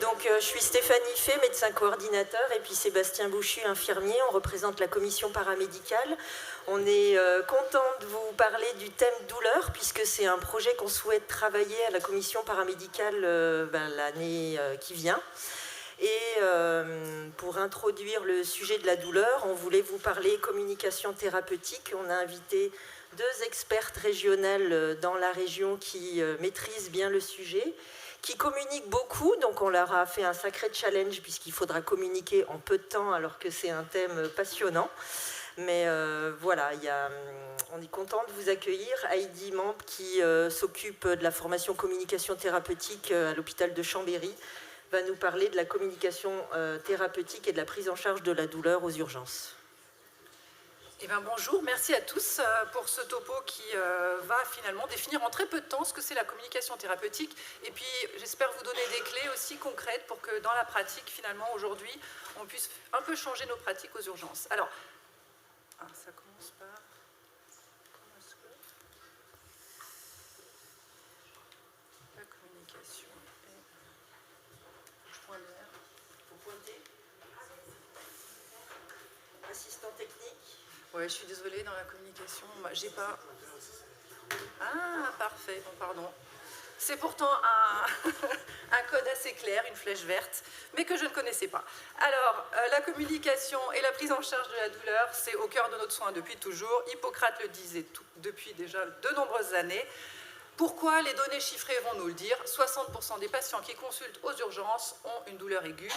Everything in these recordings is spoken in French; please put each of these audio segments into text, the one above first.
Donc, je suis Stéphanie Fay, médecin coordinateur, et puis Sébastien Bouchu, infirmier. On représente la commission paramédicale. On est content de vous parler du thème douleur, puisque c'est un projet qu'on souhaite travailler à la commission paramédicale l'année qui vient. Et pour introduire le sujet de la douleur, on voulait vous parler communication thérapeutique. On a invité 2 expertes régionales dans la région qui maîtrisent bien le sujet, qui communiquent beaucoup, donc on leur a fait un sacré challenge puisqu'il faudra communiquer en peu de temps alors que c'est un thème passionnant. Mais voilà, on est content de vous accueillir. Heidi Mamp qui s'occupe de la formation communication thérapeutique à l'hôpital de Chambéry va nous parler de la communication thérapeutique et de la prise en charge de la douleur aux urgences. Eh bien, bonjour, merci à tous pour ce topo qui va finalement définir en très peu de temps ce que c'est la communication thérapeutique. Et puis, j'espère vous donner des clés aussi concrètes pour que dans la pratique, finalement, aujourd'hui, on puisse un peu changer nos pratiques aux urgences. Alors, ça commence par... La communication est... Je pointe vers... Vous pointez. Assistant technique. Ouais, je suis désolée, dans la communication, j'ai pas... Ah, parfait, bon, pardon. C'est pourtant un code assez clair, une flèche verte, mais que je ne connaissais pas. Alors, la communication et la prise en charge de la douleur, c'est au cœur de notre soin depuis toujours. Hippocrate le disait depuis déjà de nombreuses années. Pourquoi les données chiffrées vont nous le dire? 60% des patients qui consultent aux urgences ont une douleur aiguë.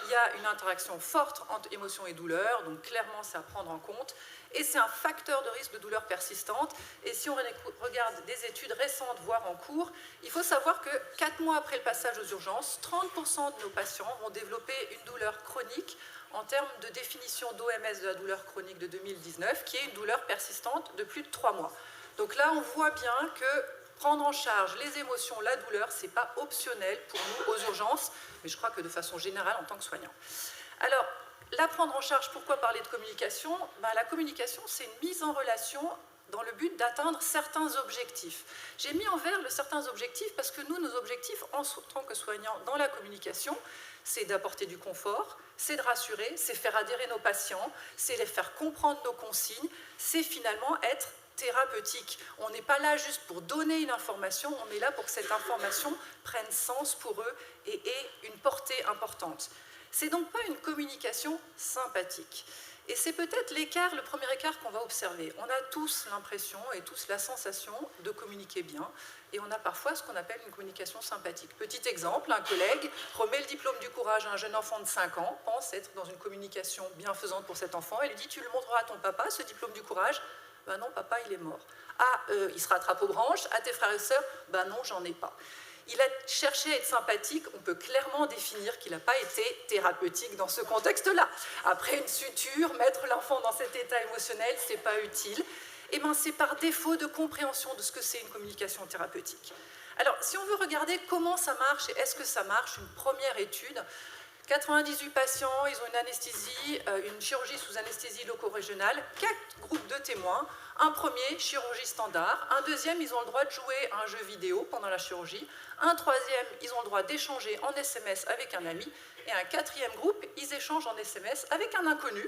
Il y a une interaction forte entre émotion et douleur, donc clairement c'est à prendre en compte. Et c'est un facteur de risque de douleur persistante. Et si on regarde des études récentes, voire en cours, il faut savoir que 4 mois après le passage aux urgences, 30% de nos patients vont développer une douleur chronique en termes de définition d'OMS de la douleur chronique de 2019, qui est une douleur persistante de plus de 3 mois. Donc là, on voit bien que prendre en charge les émotions, la douleur, ce n'est pas optionnel pour nous aux urgences, mais je crois que de façon générale en tant que soignant. Alors, la prendre en charge, pourquoi parler de communication? La communication, c'est une mise en relation dans le but d'atteindre certains objectifs. J'ai mis en vert certains objectifs parce que nous, nos objectifs en tant que soignants dans la communication, c'est d'apporter du confort, c'est de rassurer, c'est faire adhérer nos patients, c'est les faire comprendre nos consignes, c'est finalement être thérapeutique. On n'est pas là juste pour donner une information, on est là pour que cette information prenne sens pour eux et ait une portée importante. C'est donc pas une communication sympathique. Et c'est peut-être le premier écart qu'on va observer. On a tous l'impression et tous la sensation de communiquer bien, et on a parfois ce qu'on appelle une communication sympathique. Petit exemple, un collègue remet le diplôme du courage à un jeune enfant de 5 ans, pense être dans une communication bienfaisante pour cet enfant, et lui dit « Tu le montreras à ton papa, ce diplôme du courage ?» Ben non, papa, il est mort. Ah, il se rattrape aux branches. À tes frères et sœurs? Ben non, j'en ai pas. Il a cherché à être sympathique, on peut clairement définir qu'il n'a pas été thérapeutique dans ce contexte-là. Après une suture, mettre l'enfant dans cet état émotionnel, ce n'est pas utile. Et bien, c'est par défaut de compréhension de ce que c'est une communication thérapeutique. Alors, si on veut regarder comment ça marche et est-ce que ça marche, une première étude, 98 patients, ils ont une anesthésie, une chirurgie sous anesthésie loco-régionale, 4 groupes de témoins. Un premier, chirurgie standard. Un deuxième, ils ont le droit de jouer à un jeu vidéo pendant la chirurgie. Un troisième, ils ont le droit d'échanger en SMS avec un ami. Et un quatrième groupe, ils échangent en SMS avec un inconnu,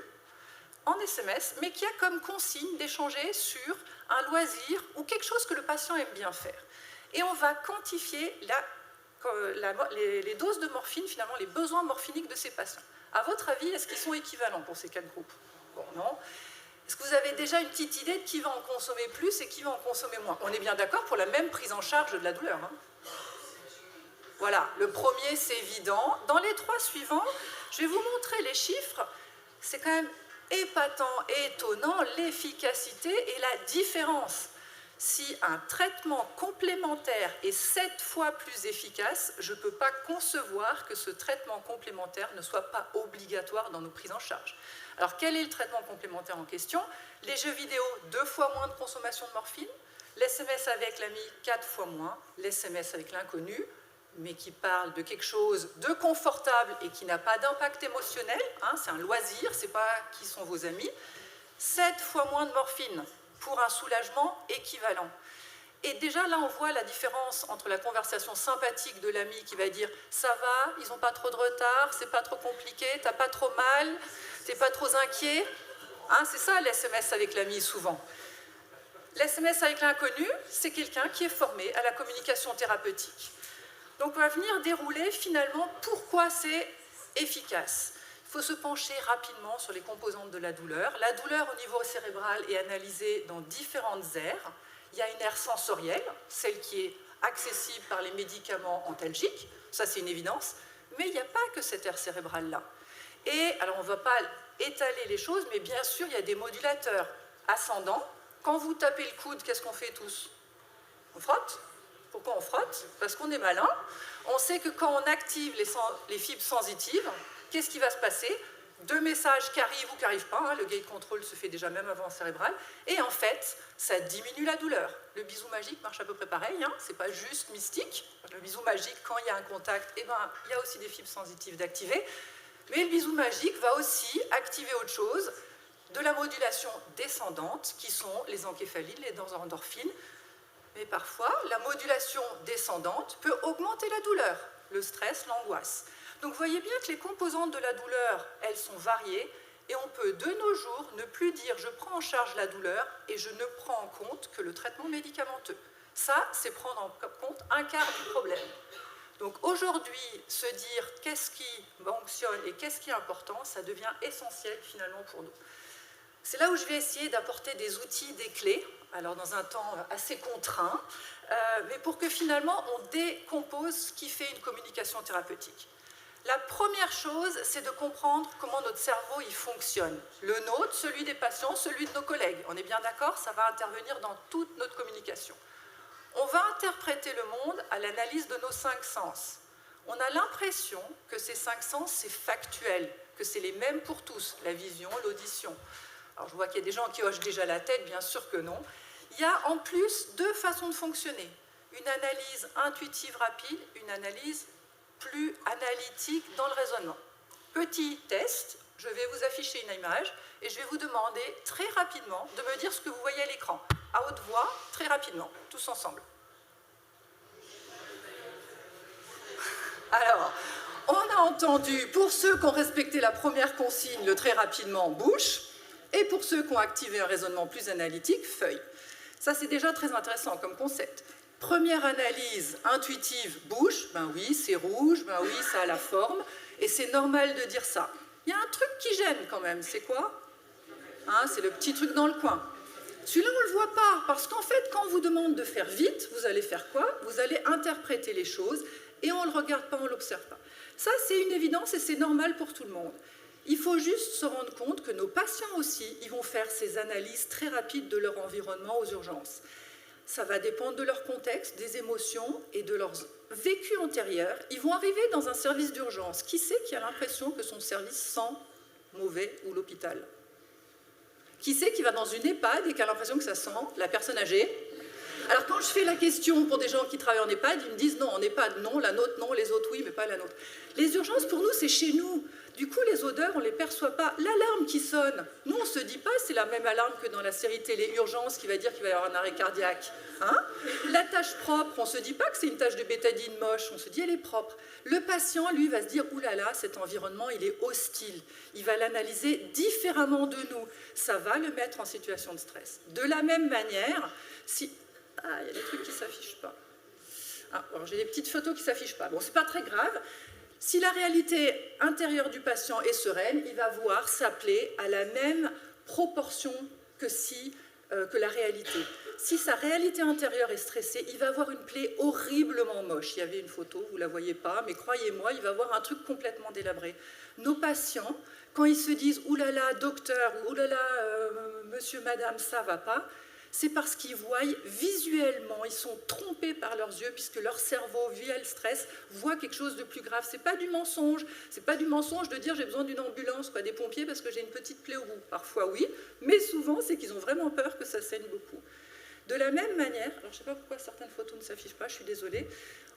en SMS, mais qui a comme consigne d'échanger sur un loisir ou quelque chose que le patient aime bien faire. Et on va quantifier les doses de morphine, finalement les besoins morphiniques de ces patients. À votre avis, est-ce qu'ils sont équivalents pour ces 4 groupes? Bon, non. Est-ce que vous avez déjà une petite idée de qui va en consommer plus et qui va en consommer moins? On est bien d'accord pour la même prise en charge de la douleur. Hein? Voilà, le premier, c'est évident. Dans les 3 suivants, je vais vous montrer les chiffres. C'est quand même épatant et étonnant l'efficacité et la différence. Si un traitement complémentaire est 7 fois plus efficace, je ne peux pas concevoir que ce traitement complémentaire ne soit pas obligatoire dans nos prises en charge. Alors, quel est le traitement complémentaire en question? Les jeux vidéo, 2 fois moins de consommation de morphine, l'SMS avec l'ami, 4 fois moins, l'SMS avec l'inconnu, mais qui parle de quelque chose de confortable et qui n'a pas d'impact émotionnel, hein, c'est un loisir, c'est pas qui sont vos amis, 7 fois moins de morphine, pour un soulagement équivalent. Et déjà, là, on voit la différence entre la conversation sympathique de l'ami qui va dire « ça va, ils n'ont pas trop de retard, c'est pas trop compliqué, t'as pas trop mal, t'es pas trop inquiet ». Hein, c'est ça l'SMS avec l'ami, souvent. L'SMS avec l'inconnu, c'est quelqu'un qui est formé à la communication thérapeutique. Donc, on va venir dérouler, finalement, pourquoi c'est efficace. Il faut se pencher rapidement sur les composantes de la douleur. La douleur au niveau cérébral est analysée dans différentes aires. Il y a une aire sensorielle, celle qui est accessible par les médicaments antalgiques, ça c'est une évidence, mais il n'y a pas que cette aire cérébrale-là. Et alors on ne va pas étaler les choses, mais bien sûr il y a des modulateurs ascendants. Quand vous tapez le coude, qu'est-ce qu'on fait tous? On frotte. Pourquoi on frotte? Parce qu'on est malin. On sait que quand on active les fibres sensitives, qu'est-ce qui va se passer? Deux messages qui arrivent ou qui n'arrivent pas, hein, le gate control se fait déjà même avant cérébral, et en fait, ça diminue la douleur. Le bisou magique marche à peu près pareil, hein, c'est pas juste mystique. Le bisou magique, quand il y a un contact, eh ben, il y a aussi des fibres sensitives d'activer, mais le bisou magique va aussi activer autre chose, de la modulation descendante, qui sont les encéphalines, les endorphines, mais parfois, la modulation descendante peut augmenter la douleur, le stress, l'angoisse. Donc vous voyez bien que les composantes de la douleur, elles sont variées, et on peut de nos jours ne plus dire je prends en charge la douleur et je ne prends en compte que le traitement médicamenteux. Ça, c'est prendre en compte un quart du problème. Donc aujourd'hui, se dire qu'est-ce qui fonctionne et qu'est-ce qui est important, ça devient essentiel finalement pour nous. C'est là où je vais essayer d'apporter des outils, des clés, alors dans un temps assez contraint, mais pour que finalement on décompose ce qui fait une communication thérapeutique. La première chose, c'est de comprendre comment notre cerveau il fonctionne. Le nôtre, celui des patients, celui de nos collègues. On est bien d'accord, ça va intervenir dans toute notre communication. On va interpréter le monde à l'analyse de nos 5 sens. On a l'impression que ces 5 sens, c'est factuel, que c'est les mêmes pour tous, la vision, l'audition. Alors je vois qu'il y a des gens qui hochent déjà la tête, bien sûr que non. Il y a en plus 2 façons de fonctionner. Une analyse intuitive rapide, une analyse plus analytique dans le raisonnement. Petit test, je vais vous afficher une image et je vais vous demander très rapidement de me dire ce que vous voyez à l'écran, à haute voix, très rapidement, tous ensemble. Alors, on a entendu, pour ceux qui ont respecté la première consigne, le très rapidement, bouche, et pour ceux qui ont activé un raisonnement plus analytique, feuille. Ça, c'est déjà très intéressant comme concept. Première analyse intuitive, bouche, ben oui, c'est rouge, ben oui, ça a la forme, et c'est normal de dire ça. Il y a un truc qui gêne quand même, c'est quoi? Hein, c'est le petit truc dans le coin. Celui-là, on ne le voit pas, parce qu'en fait, quand on vous demande de faire vite, vous allez faire quoi? Vous allez interpréter les choses, et on ne le regarde pas, on ne l'observe pas. Ça, c'est une évidence, et c'est normal pour tout le monde. Il faut juste se rendre compte que nos patients aussi, ils vont faire ces analyses très rapides de leur environnement aux urgences. Ça va dépendre de leur contexte, des émotions et de leur vécu antérieur. Ils vont arriver dans un service d'urgence. Qui c'est qui a l'impression que son service sent mauvais ou l'hôpital? Qui c'est qui va dans une EHPAD et qui a l'impression que ça sent la personne âgée? Alors quand je fais la question pour des gens qui travaillent en EHPAD, ils me disent non, en EHPAD non, la nôtre non, les autres oui, mais pas la nôtre. Les urgences pour nous c'est chez nous. Du coup les odeurs on ne les perçoit pas. L'alarme qui sonne, nous on ne se dit pas c'est la même alarme que dans la série télé Urgence qui va dire qu'il va y avoir un arrêt cardiaque. Hein? La tâche propre, on ne se dit pas que c'est une tâche de bétadine moche, on se dit elle est propre. Le patient lui va se dire oulala cet environnement il est hostile. Il va l'analyser différemment de nous. Ça va le mettre en situation de stress. De la même manière, si... Ah, il y a des trucs qui ne s'affichent pas. Ah, alors j'ai des petites photos qui ne s'affichent pas. Bon, c'est pas très grave. Si la réalité intérieure du patient est sereine, il va voir s'appeler à la même proportion que la réalité. Si sa réalité intérieure est stressée, il va avoir une plaie horriblement moche. Il y avait une photo, vous ne la voyez pas, mais croyez-moi, il va avoir un truc complètement délabré. Nos patients, quand ils se disent « oulala, docteur » ou « oulala, monsieur, madame, ça ne va pas », c'est parce qu'ils voient visuellement, ils sont trompés par leurs yeux, puisque leur cerveau, via le stress, voit quelque chose de plus grave. Ce n'est pas du mensonge. Ce n'est pas du mensonge de dire j'ai besoin d'une ambulance, quoi, des pompiers, parce que j'ai une petite plaie au bout. Parfois oui, mais souvent c'est qu'ils ont vraiment peur que ça saigne beaucoup. De la même manière, alors je ne sais pas pourquoi certaines photos ne s'affichent pas, je suis désolée,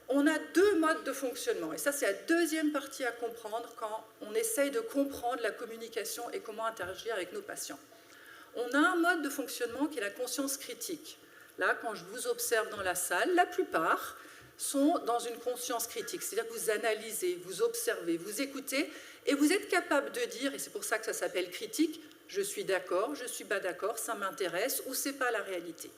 on a 2 modes de fonctionnement. Et ça, c'est la deuxième partie à comprendre quand on essaye de comprendre la communication et comment interagir avec nos patients. On a un mode de fonctionnement qui est la conscience critique. Là, quand je vous observe dans la salle, la plupart sont dans une conscience critique, c'est-à-dire que vous analysez, vous observez, vous écoutez, et vous êtes capable de dire, et c'est pour ça que ça s'appelle critique, je suis d'accord, je ne suis pas d'accord, ça m'intéresse, ou c'est pas la réalité.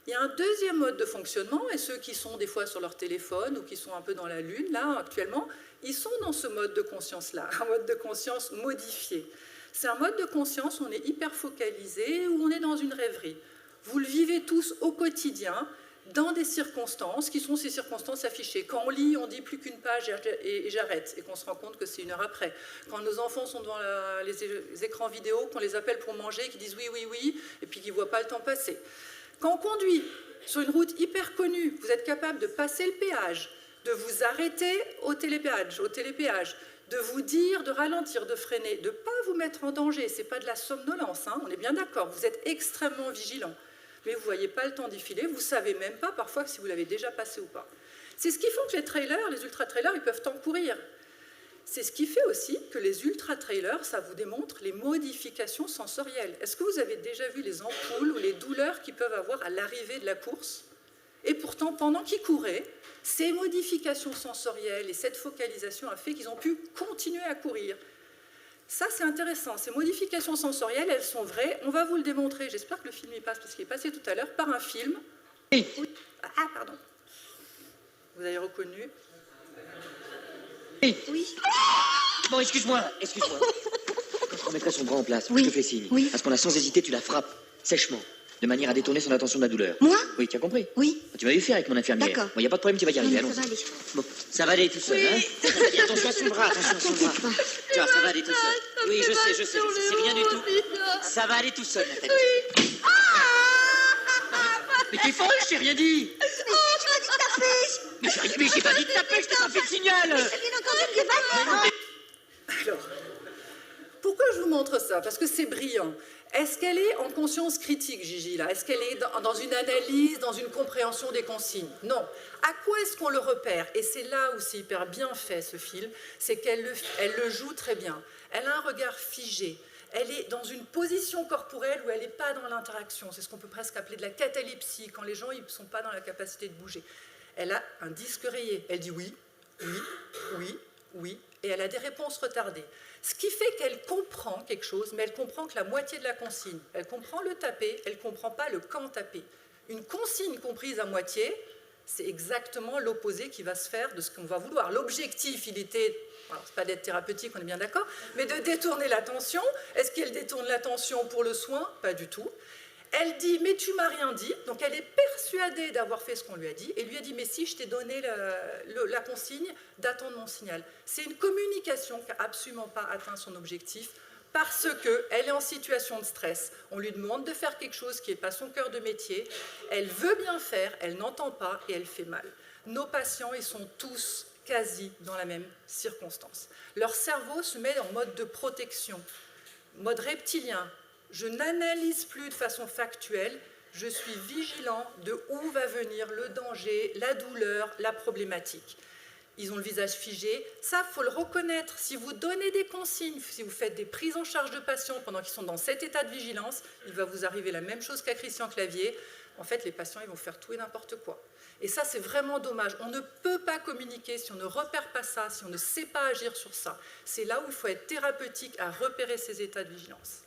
Il y a un deuxième mode de fonctionnement, et ceux qui sont des fois sur leur téléphone ou qui sont un peu dans la lune, là, actuellement, ils sont dans ce mode de conscience-là, un mode de conscience modifié. C'est un mode de conscience où on est hyper focalisé, où on est dans une rêverie. Vous le vivez tous au quotidien, dans des circonstances qui sont ces circonstances affichées. Quand on lit, on dit plus qu'une page et j'arrête, et qu'on se rend compte que c'est 1 heure après. Quand nos enfants sont devant les écrans vidéo, qu'on les appelle pour manger, qu'ils disent oui, oui, oui, et puis qu'ils ne voient pas le temps passer. Quand on conduit sur une route hyper connue, vous êtes capable de passer le péage, de vous arrêter au télépéage, de vous dire, de ralentir, de freiner, de ne pas vous mettre en danger. Ce n'est pas de la somnolence, hein, on est bien d'accord, vous êtes extrêmement vigilant. Mais vous ne voyez pas le temps défiler, vous ne savez même pas parfois si vous l'avez déjà passé ou pas. C'est ce qui fait que les trailers, les ultra-trailers, ils peuvent en courir. C'est ce qui fait aussi que les ultra-trailers, ça vous démontre les modifications sensorielles. Est-ce que vous avez déjà vu les ampoules ou les douleurs qu'ils peuvent avoir à l'arrivée de la course? Et pourtant, pendant qu'ils couraient, ces modifications sensorielles et cette focalisation a fait qu'ils ont pu continuer à courir. Ça, c'est intéressant. Ces modifications sensorielles, elles sont vraies. On va vous le démontrer. J'espère que le film y passe, parce qu'il est passé tout à l'heure, par un film. Oui. Ah, pardon. Vous avez reconnu? Oui. Bon, excuse-moi. Quand je remettrai son bras en place, Oui. je te fais signe. Oui. À ce moment-là, sans hésiter, tu la frappes, sèchement, de manière à détourner son attention de la douleur. Moi? Oui, tu as compris? Oui. Tu m'avais fait avec mon infirmière. D'accord. Bon, y a pas de problème, tu vas y arriver, Non, allons. ça va aller. Bon, ça va aller tout seul, hein? Ça va aller. Attention à son bras, attention à son bras. T'inquiète pas. Tu vois, ça va aller tout seul. Oui, je sais, c'est rien du tout. Ça va aller tout seul, Nathalie. Oui. Mais t'es folle, je t'ai rien dit. Tu m'as dit de taper. Mais j'ai pas dit de taper, je t'ai pas fait de signal. Ça vient encore de me Alors, pourquoi je vous montre ça? Parce que c'est brillant. Est-ce qu'elle est en conscience critique, Gigi, là? Est-ce qu'elle est dans une analyse, dans une compréhension des consignes? Non. À quoi est-ce qu'on le repère? Et c'est là où c'est hyper bien fait, ce film, c'est qu'elle le joue très bien. Elle a un regard figé. Elle est dans une position corporelle où elle n'est pas dans l'interaction. C'est ce qu'on peut presque appeler de la catalepsie, quand les gens ne sont pas dans la capacité de bouger. Elle a un disque rayé. Elle dit oui, oui, oui, oui, et elle a des réponses retardées. Ce qui fait qu'elle comprend quelque chose, mais elle comprend que la moitié de la consigne. Elle comprend le taper, elle ne comprend pas le quand taper. Une consigne comprise à moitié, c'est exactement l'opposé qui va se faire de ce qu'on va vouloir. L'objectif, il était, alors c'est pas d'être thérapeutique, on est bien d'accord, mais de détourner l'attention. Est-ce qu'elle détourne l'attention pour le soin? Pas du tout. Elle dit, mais tu m'as rien dit, donc elle est persuadée d'avoir fait ce qu'on lui a dit, et lui a dit, mais si, je t'ai donné la consigne d'attendre mon signal. C'est une communication qui n'a absolument pas atteint son objectif, parce qu'elle est en situation de stress. On lui demande de faire quelque chose qui n'est pas son cœur de métier, elle veut bien faire, elle n'entend pas, et elle fait mal. Nos patients, ils sont tous quasi dans la même circonstance. Leur cerveau se met en mode de protection, mode reptilien. Je n'analyse plus de façon factuelle, je suis vigilant de où va venir le danger, la douleur, la problématique. Ils ont le visage figé, ça, il faut le reconnaître. Si vous donnez des consignes, si vous faites des prises en charge de patients pendant qu'ils sont dans cet état de vigilance, il va vous arriver la même chose qu'à Christian Clavier. En fait, les patients, ils vont faire tout et n'importe quoi. Et ça, c'est vraiment dommage. On ne peut pas communiquer si on ne repère pas ça, si on ne sait pas agir sur ça. C'est là où il faut être thérapeutique à repérer ces états de vigilance.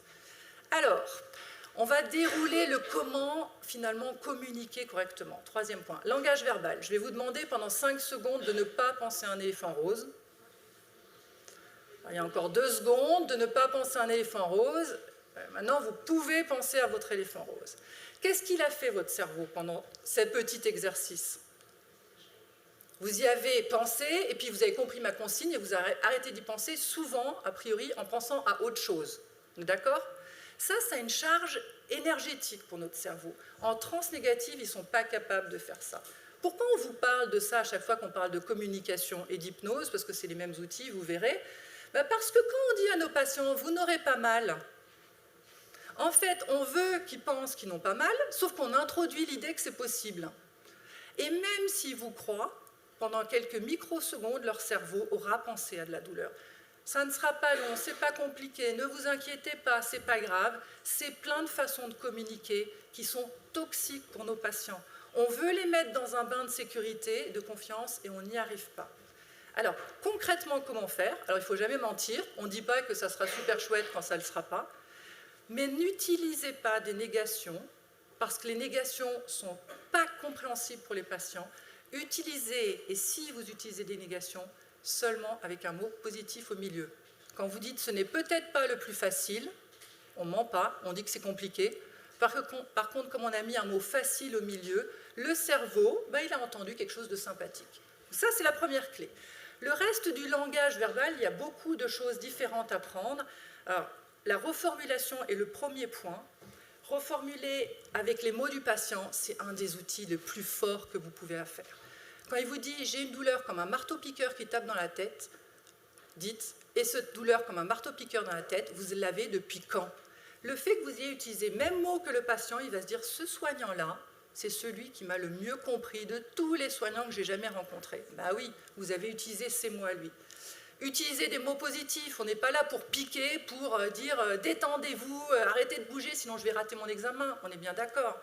Alors, on va dérouler le comment, finalement, communiquer correctement. Troisième point, langage verbal. Je vais vous demander pendant 5 secondes de ne pas penser à un éléphant rose. Il y a encore 2 secondes de ne pas penser à un éléphant rose. Maintenant, vous pouvez penser à votre éléphant rose. Qu'est-ce qu'il a fait, votre cerveau, pendant ce petit exercice? Vous y avez pensé, et puis vous avez compris ma consigne, et vous avez arrêté d'y penser, souvent, a priori, en pensant à autre chose. D'accord ? Ça a une charge énergétique pour notre cerveau. En transe négative, ils ne sont pas capables de faire ça. Pourquoi on vous parle de ça à chaque fois qu'on parle de communication et d'hypnose? Parce que c'est les mêmes outils, vous verrez. Parce que quand on dit à nos patients « vous n'aurez pas mal », en fait, on veut qu'ils pensent qu'ils n'ont pas mal, sauf qu'on introduit l'idée que c'est possible. Et même s'ils vous croient, pendant quelques microsecondes, leur cerveau aura pensé à de la douleur. Ça ne sera pas long, c'est pas compliqué, ne vous inquiétez pas, c'est pas grave. C'est plein de façons de communiquer qui sont toxiques pour nos patients. On veut les mettre dans un bain de sécurité, de confiance, et on n'y arrive pas. Alors, concrètement, comment faire? Alors, il ne faut jamais mentir, on ne dit pas que ça sera super chouette quand ça ne le sera pas, mais n'utilisez pas des négations, parce que les négations ne sont pas compréhensibles pour les patients. Utilisez, et si vous utilisez des négations, seulement avec un mot positif au milieu. Quand vous dites « ce n'est peut-être pas le plus facile », on ne ment pas, on dit que c'est compliqué. Par contre, comme on a mis un mot facile au milieu, le cerveau, il a entendu quelque chose de sympathique. Ça, c'est la première clé. Le reste du langage verbal, il y a beaucoup de choses différentes à prendre. Alors, la reformulation est le premier point. Reformuler avec les mots du patient, c'est un des outils les plus forts que vous pouvez faire. Quand il vous dit « j'ai une douleur comme un marteau-piqueur qui tape dans la tête », dites « et cette douleur comme un marteau-piqueur dans la tête, vous l'avez depuis quand ?» Le fait que vous ayez utilisé le même mot que le patient, il va se dire « ce soignant-là, c'est celui qui m'a le mieux compris de tous les soignants que j'ai jamais rencontrés. » Ben oui, vous avez utilisé ces mots à lui. Utilisez des mots positifs, on n'est pas là pour piquer, pour dire « détendez-vous, arrêtez de bouger, sinon je vais rater mon examen », on est bien d'accord.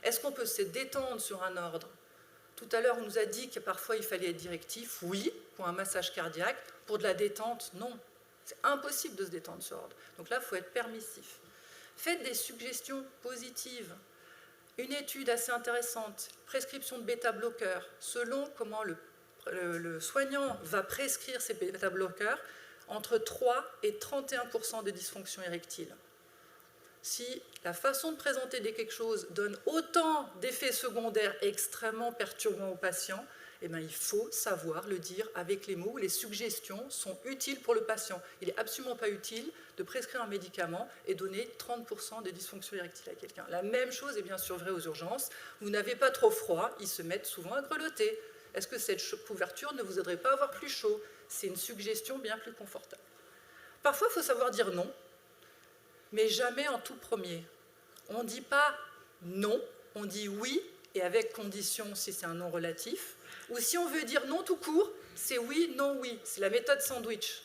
Est-ce qu'on peut se détendre sur un ordre? Tout à l'heure, on nous a dit que parfois il fallait être directif, oui, pour un massage cardiaque, pour de la détente, non. C'est impossible de se détendre sur ordre. Donc là, il faut être permissif. Faites des suggestions positives. Une étude assez intéressante, prescription de bêta-bloqueurs, selon comment le soignant va prescrire ces bêta-bloqueurs, entre 3 et 31% de dysfonction érectile. Si la façon de présenter quelque chose donne autant d'effets secondaires extrêmement perturbants aux patients, eh bien, il faut savoir le dire avec les mots. Les suggestions sont utiles pour le patient. Il n'est absolument pas utile de prescrire un médicament et donner 30% de dysfonction érectile à quelqu'un. La même chose est bien sûr vraie aux urgences. Vous n'avez pas trop froid, ils se mettent souvent à grelotter. Est-ce que cette couverture ne vous aiderait pas à avoir plus chaud? C'est une suggestion bien plus confortable. Parfois, il faut savoir dire non, mais jamais en tout premier. On ne dit pas non, on dit oui, et avec condition si c'est un non relatif. Ou si on veut dire non tout court, c'est oui, non, oui. C'est la méthode sandwich.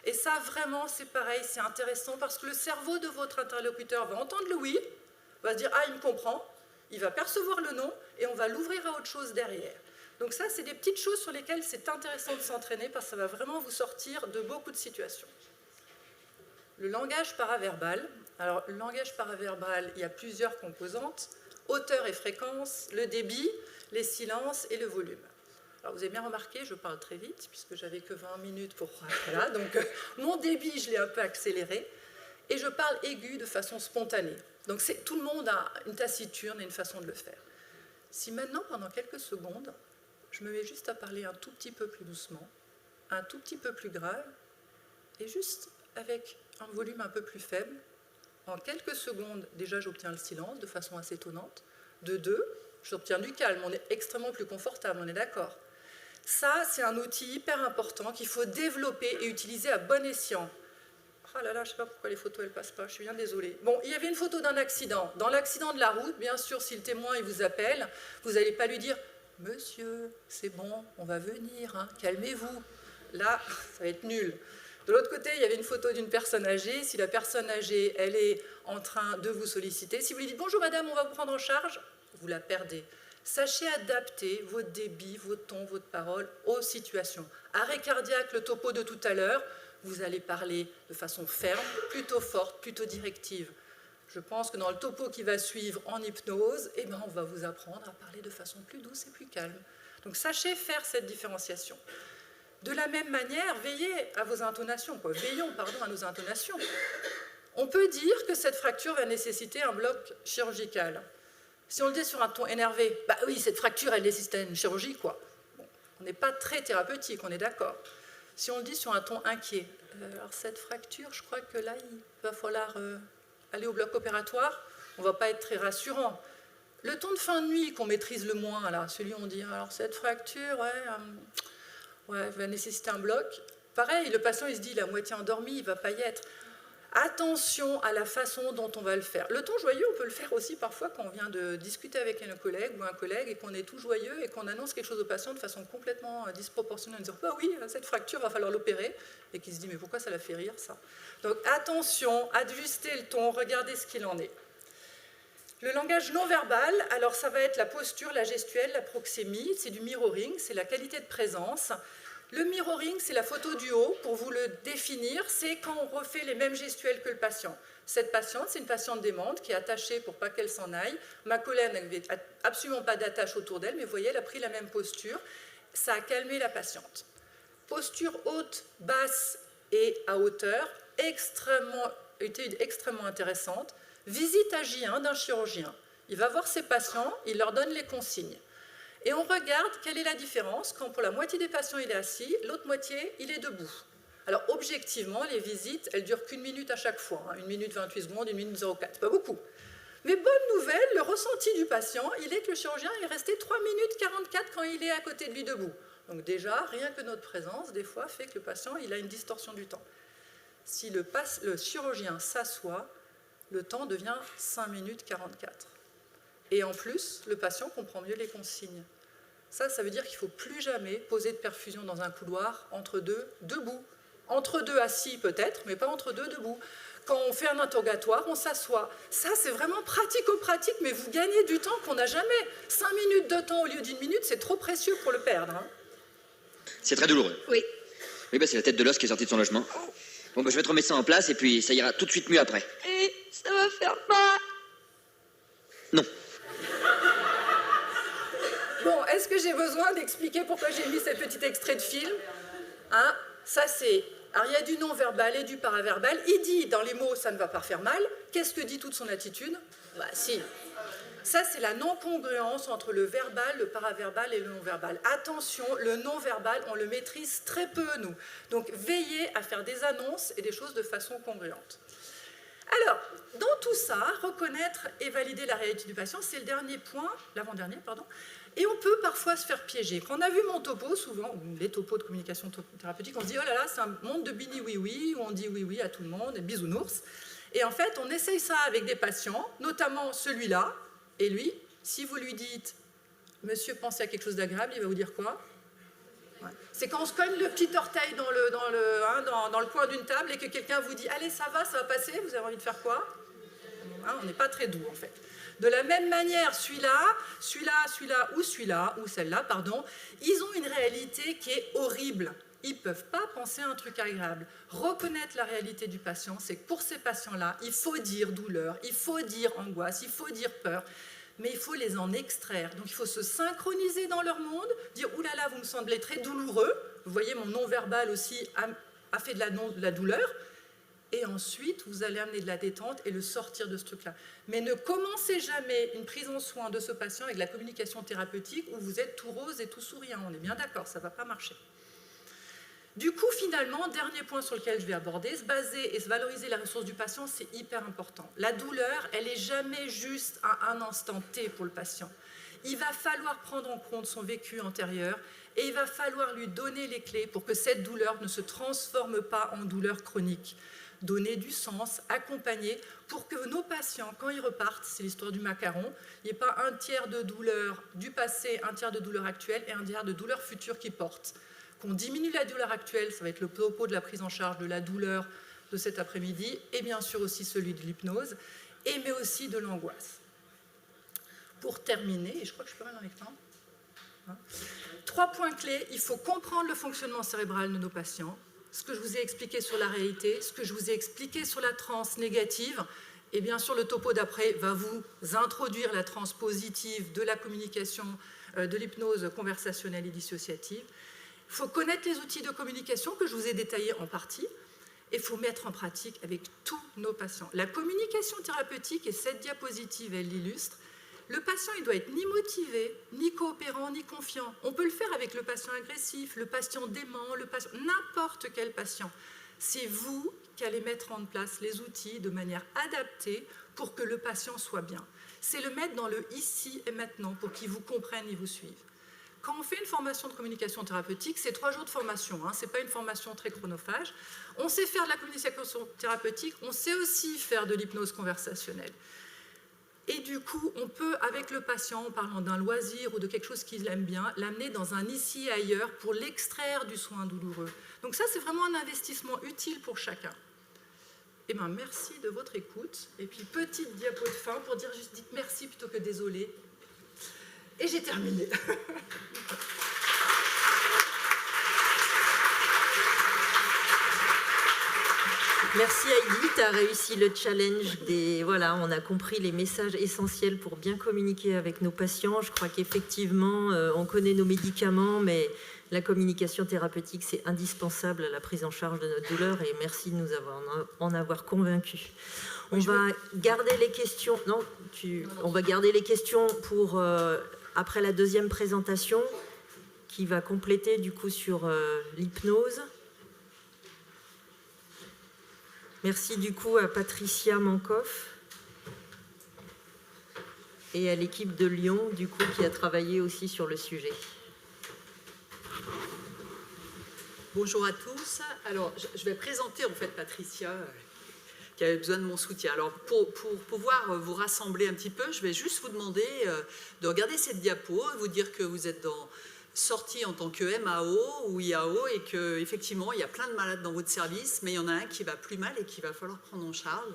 Et ça, vraiment, c'est pareil, c'est intéressant parce que le cerveau de votre interlocuteur va entendre le oui, va se dire « ah, il me comprend », il va percevoir le non et on va l'ouvrir à autre chose derrière. Donc ça, c'est des petites choses sur lesquelles c'est intéressant de s'entraîner parce que ça va vraiment vous sortir de beaucoup de situations. Le langage paraverbal. Alors, le langage paraverbal, il y a plusieurs composantes. Hauteur et fréquence, le débit, les silences et le volume. Alors, vous avez bien remarqué, je parle très vite, puisque j'avais que 20 minutes pour... Voilà, donc, mon débit, je l'ai un peu accéléré, et je parle aigu de façon spontanée. Donc, tout le monde a une taciturne et une façon de le faire. Si maintenant, pendant quelques secondes, je me mets juste à parler un tout petit peu plus doucement, un tout petit peu plus grave, et juste avec un volume un peu plus faible, en quelques secondes, déjà, j'obtiens le silence de façon assez étonnante. De 2, j'obtiens du calme, on est extrêmement plus confortable, on est d'accord. Ça, c'est un outil hyper important qu'il faut développer et utiliser à bon escient. Oh là là, je ne sais pas pourquoi les photos, elles ne passent pas, je suis bien désolée. Bon, il y avait une photo d'un accident. Dans l'accident de la route, bien sûr, si le témoin il vous appelle, vous n'allez pas lui dire « Monsieur, c'est bon, on va venir, hein, calmez-vous ». Là, ça va être nul. De l'autre côté, il y avait une photo d'une personne âgée. Si la personne âgée, elle est en train de vous solliciter, si vous lui dites « Bonjour madame, on va vous prendre en charge », vous la perdez. Sachez adapter votre débit, votre ton, votre parole aux situations. Arrêt cardiaque, le topo de tout à l'heure, vous allez parler de façon ferme, plutôt forte, plutôt directive. Je pense que dans le topo qui va suivre en hypnose, eh ben, on va vous apprendre à parler de façon plus douce et plus calme. Donc sachez faire cette différenciation. De la même manière, veillez à vos intonations, veillons à nos intonations. On peut dire que cette fracture va nécessiter un bloc chirurgical. Si on le dit sur un ton énervé, bah oui, cette fracture, elle nécessite une chirurgie, quoi. Bon, on n'est pas très thérapeutique, on est d'accord. Si on le dit sur un ton inquiet, alors cette fracture, je crois que là, il va falloir aller au bloc opératoire, on ne va pas être très rassurant. Le ton de fin de nuit qu'on maîtrise le moins, là, celui où on dit, alors cette fracture, ouais, va nécessiter un bloc. Pareil, le patient, il se dit, il est à moitié endormi, il ne va pas y être. Attention à la façon dont on va le faire. Le ton joyeux, on peut le faire aussi parfois quand on vient de discuter avec un collègue ou un collègue et qu'on est tout joyeux et qu'on annonce quelque chose au patient de façon complètement disproportionnée en disant « Ah oui, cette fracture, va falloir l'opérer » et qui se dit « Mais pourquoi ça la fait rire, ça ?» Donc attention, ajustez le ton, regardez ce qu'il en est. Le langage non verbal, alors ça va être la posture, la gestuelle, la proxémie, c'est du mirroring, c'est la qualité de présence. Le mirroring, c'est la photo du haut. Pour vous le définir, c'est quand on refait les mêmes gestuelles que le patient. Cette patiente, c'est une patiente démente qui est attachée pour pas qu'elle s'en aille. Ma collègue n'avait absolument pas d'attache autour d'elle, mais vous voyez, elle a pris la même posture. Ça a calmé la patiente. Posture haute, basse et à hauteur, étude extrêmement intéressante. Visite à J1 d'un chirurgien. Il va voir ses patients, il leur donne les consignes. Et on regarde quelle est la différence quand pour la moitié des patients il est assis, l'autre moitié il est debout. Alors objectivement, les visites, elles durent qu'1 minute à chaque fois, 1 minute 28 secondes, 1 minute 04, pas beaucoup. Mais bonne nouvelle, le ressenti du patient, il est que le chirurgien est resté 3 minutes 44 quand il est à côté de lui debout. Donc déjà, rien que notre présence, des fois, fait que le patient il a une distorsion du temps. Si le chirurgien s'assoit, le temps devient 5 minutes 44. Et en plus, le patient comprend mieux les consignes. Ça veut dire qu'il ne faut plus jamais poser de perfusion dans un couloir entre deux debout. Entre deux assis peut-être, mais pas entre deux debout. Quand on fait un interrogatoire, on s'assoit. Ça, c'est vraiment pratico-pratique, mais vous gagnez du temps qu'on n'a jamais. 5 minutes de temps au lieu d'1 minute, c'est trop précieux pour le perdre. Hein. C'est très douloureux. Oui. Oui, bah c'est la tête de l'os qui est sortie de son logement. Bon, bah je vais te remettre ça en place et puis ça ira tout de suite mieux après. Et ça va faire mal. Non. Bon, est-ce que j'ai besoin d'expliquer pourquoi j'ai mis ce petit extrait de film hein. Ça, c'est... Alors, il y a du non-verbal et du paraverbal. Il dit, dans les mots, ça ne va pas faire mal. Qu'est-ce que dit toute son attitude? Bah, si. Ça, c'est la non-congruence entre le verbal, le paraverbal et le non-verbal. Attention, le non-verbal, on le maîtrise très peu, nous. Donc, veillez à faire des annonces et des choses de façon congruente. Alors, dans tout ça, reconnaître et valider la réalité du patient, c'est le dernier point, l'avant-dernier, pardon. Et on peut parfois se faire piéger. Quand on a vu mon topo, souvent, ou les topos de communication thérapeutique, on se dit « Oh là là, c'est un monde de bini oui-oui », où on dit oui-oui à tout le monde, et bisounours. Et en fait, on essaye ça avec des patients, notamment celui-là, et lui, si vous lui dites « Monsieur, pensez à quelque chose d'agréable », il va vous dire quoi? Ouais. C'est quand on se cogne le petit orteil dans le coin d'une table et que quelqu'un vous dit « Allez, ça va passer », vous avez envie de faire quoi? Hein, on n'est pas très doux, en fait. De la même manière, celui-là, ou celle-là, pardon, ils ont une réalité qui est horrible. Ils ne peuvent pas penser à un truc agréable. Reconnaître la réalité du patient, c'est que pour ces patients-là, il faut dire douleur, il faut dire angoisse, il faut dire peur, mais il faut les en extraire. Donc il faut se synchroniser dans leur monde, dire « Ouh là là, vous me semblez très douloureux », vous voyez, mon non-verbal aussi a fait de la douleur, et ensuite, vous allez amener de la détente et le sortir de ce truc-là. Mais ne commencez jamais une prise en soin de ce patient avec de la communication thérapeutique où vous êtes tout rose et tout souriant. On est bien d'accord, ça ne va pas marcher. Du coup, finalement, dernier point sur lequel je vais aborder, se baser et se valoriser la ressource du patient, c'est hyper important. La douleur, elle n'est jamais juste à un instant T pour le patient. Il va falloir prendre en compte son vécu antérieur et il va falloir lui donner les clés pour que cette douleur ne se transforme pas en douleur chronique. Donner du sens, accompagner, pour que nos patients, quand ils repartent, c'est l'histoire du macaron, il n'y ait pas un tiers de douleur du passé, un tiers de douleur actuelle et un tiers de douleur future qui portent. Qu'on diminue la douleur actuelle, ça va être le topo de la prise en charge de la douleur de cet après-midi, et bien sûr aussi celui de l'hypnose, mais aussi de l'angoisse. Pour terminer, et je crois que je peux rien dans les temps, 3 points clés, il faut comprendre le fonctionnement cérébral de nos patients, ce que je vous ai expliqué sur la réalité, ce que je vous ai expliqué sur la transe négative, et bien sûr le topo d'après va vous introduire la transe positive de la communication, de l'hypnose conversationnelle et dissociative. Il faut connaître les outils de communication que je vous ai détaillés en partie, et il faut mettre en pratique avec tous nos patients. La communication thérapeutique, et cette diapositive, elle l'illustre, le patient, il doit être ni motivé, ni coopérant, ni confiant. On peut le faire avec le patient agressif, le patient dément, n'importe quel patient. C'est vous qui allez mettre en place les outils de manière adaptée pour que le patient soit bien. C'est le mettre dans le ici et maintenant pour qu'il vous comprenne et vous suive. quand on fait une formation de communication thérapeutique, c'est 3 jours de formation, hein, ce n'est pas une formation très chronophage. On sait faire de la communication thérapeutique, on sait aussi faire de l'hypnose conversationnelle. Et du coup, on peut, avec le patient, en parlant d'un loisir ou de quelque chose qu'il aime bien, l'amener dans un ici et ailleurs pour l'extraire du soin douloureux. Donc ça, c'est vraiment un investissement utile pour chacun. Eh bien, merci de votre écoute. Et puis, petite diapo de fin pour dire juste dites merci plutôt que désolé. Et j'ai terminé. Merci Heidi, tu as réussi le challenge des... Voilà, on a compris les messages essentiels pour bien communiquer avec nos patients. Je crois qu'effectivement, on connaît nos médicaments, mais la communication thérapeutique, c'est indispensable à la prise en charge de notre douleur et merci de nous en avoir convaincus. On va garder les questions... Non, on va garder les questions pour après la deuxième présentation qui va compléter du coup sur l'hypnose. Merci du coup à Patricia Mankoff et à l'équipe de Lyon du coup qui a travaillé aussi sur le sujet. Bonjour à tous. Alors je vais présenter en fait Patricia qui avait besoin de mon soutien. Alors pour pouvoir vous rassembler un petit peu, je vais juste vous demander de regarder cette diapo, vous dire que vous êtes sorti en tant que MAO ou IAO et qu'effectivement, il y a plein de malades dans votre service, mais il y en a un qui va plus mal et qu'il va falloir prendre en charge.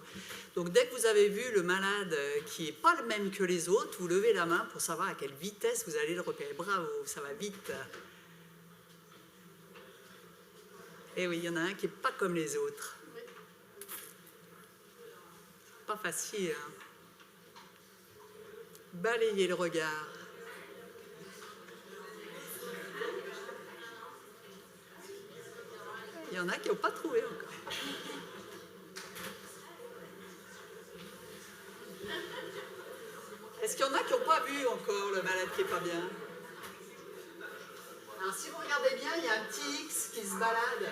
Donc, dès que vous avez vu le malade qui n'est pas le même que les autres, vous levez la main pour savoir à quelle vitesse vous allez le repérer. Bravo, ça va vite. Et oui, il y en a un qui n'est pas comme les autres. Pas facile, hein. Balayez le regard. Il y en a qui n'ont pas trouvé encore. Est-ce qu'il y en a qui n'ont pas vu encore le malade qui n'est pas bien? Alors si vous regardez bien, il y a un petit X qui se balade.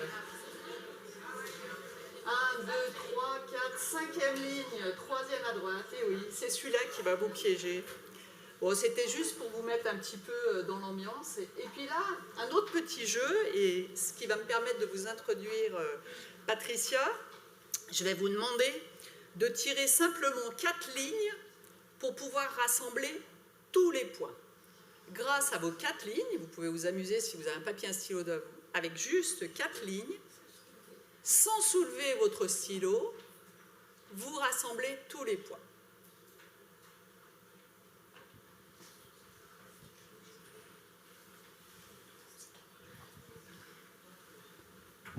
1, 2, 3, 4, 5e ligne, 3e à droite. Et oui, c'est celui-là qui va vous piéger. Bon, c'était juste pour vous mettre un petit peu dans l'ambiance. Et puis là, un autre petit jeu, et ce qui va me permettre de vous introduire Patricia, je vais vous demander de tirer simplement 4 lignes pour pouvoir rassembler tous les points. Grâce à vos 4 lignes, vous pouvez vous amuser si vous avez un papier et un stylo avec juste 4 lignes, sans soulever votre stylo, vous rassemblez tous les points.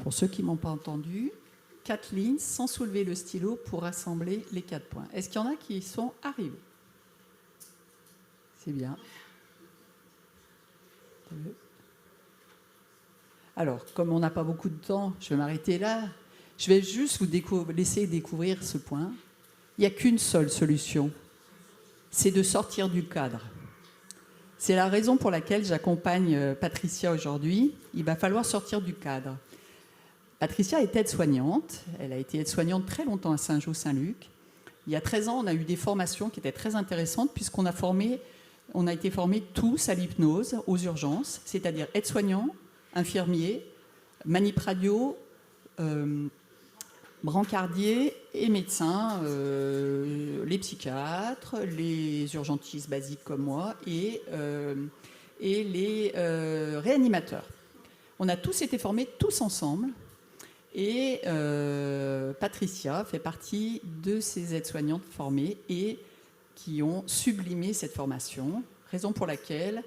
Pour ceux qui ne m'ont pas entendu, 4 lignes sans soulever le stylo pour rassembler les 4 points. Est-ce qu'il y en a qui y sont arrivés? C'est bien. Alors, comme on n'a pas beaucoup de temps, je vais m'arrêter là. Je vais juste vous laisser découvrir ce point. Il n'y a qu'une seule solution, c'est de sortir du cadre. C'est la raison pour laquelle j'accompagne Patricia aujourd'hui. Il va falloir sortir du cadre. Patricia est aide-soignante. Elle a été aide-soignante très longtemps à Saint-Jean-Saint-Luc. Il y a 13 ans, on a eu des formations qui étaient très intéressantes puisqu'on a été formés tous à l'hypnose, aux urgences, c'est-à-dire aide-soignants, infirmiers, manip radio, brancardiers et médecins, les psychiatres, les urgentistes basiques comme moi et les réanimateurs. On a tous été formés, tous ensemble. Et Patricia fait partie de ces aides-soignantes formées et qui ont sublimé cette formation, raison pour laquelle,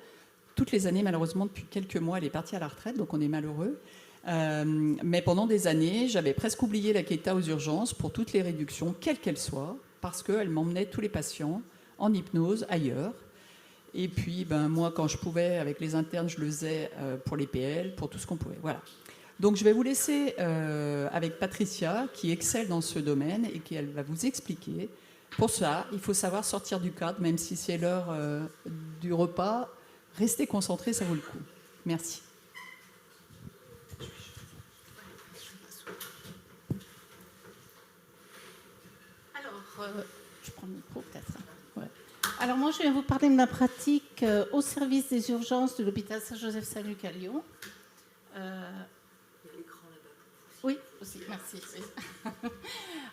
toutes les années, malheureusement, depuis quelques mois, elle est partie à la retraite, donc on est malheureux. Mais pendant des années, j'avais presque oublié la Keta aux urgences pour toutes les réductions, quelles qu'elles soient, parce qu'elle m'emmenait tous les patients en hypnose ailleurs. Et puis, moi, quand je pouvais, avec les internes, je le faisais pour les PL, pour tout ce qu'on pouvait. Voilà. Donc, je vais vous laisser avec Patricia, qui excelle dans ce domaine et qui elle va vous expliquer. Pour ça, il faut savoir sortir du cadre, même si c'est l'heure du repas. Restez concentrés, ça vaut le coup. Merci. Alors, je prends le micro peut-être. Ouais. Alors moi, je viens vous parler de ma pratique au service des urgences de l'hôpital Saint-Joseph-Saint-Luc à Lyon. Il y a l'écran là-bas. Oui, aussi, merci. Oui.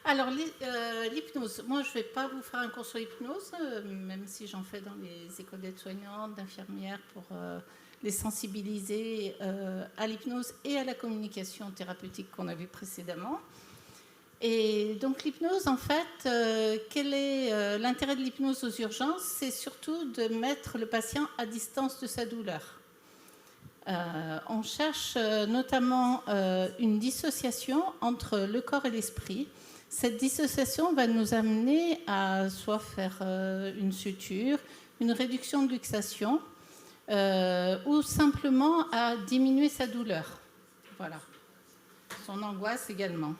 Alors, l'hypnose. Moi, je ne vais pas vous faire un cours sur l'hypnose, même si j'en fais dans les écoles d'aides-soignantes, d'infirmières, pour les sensibiliser à l'hypnose et à la communication thérapeutique qu'on a vue précédemment. Et donc l'hypnose, en fait, quel est l'intérêt de l'hypnose aux urgences? C'est surtout de mettre le patient à distance de sa douleur. On cherche notamment une dissociation entre le corps et l'esprit. Cette dissociation va nous amener à soit faire une suture, une réduction de luxation, ou simplement à diminuer sa douleur. Voilà. Son angoisse également.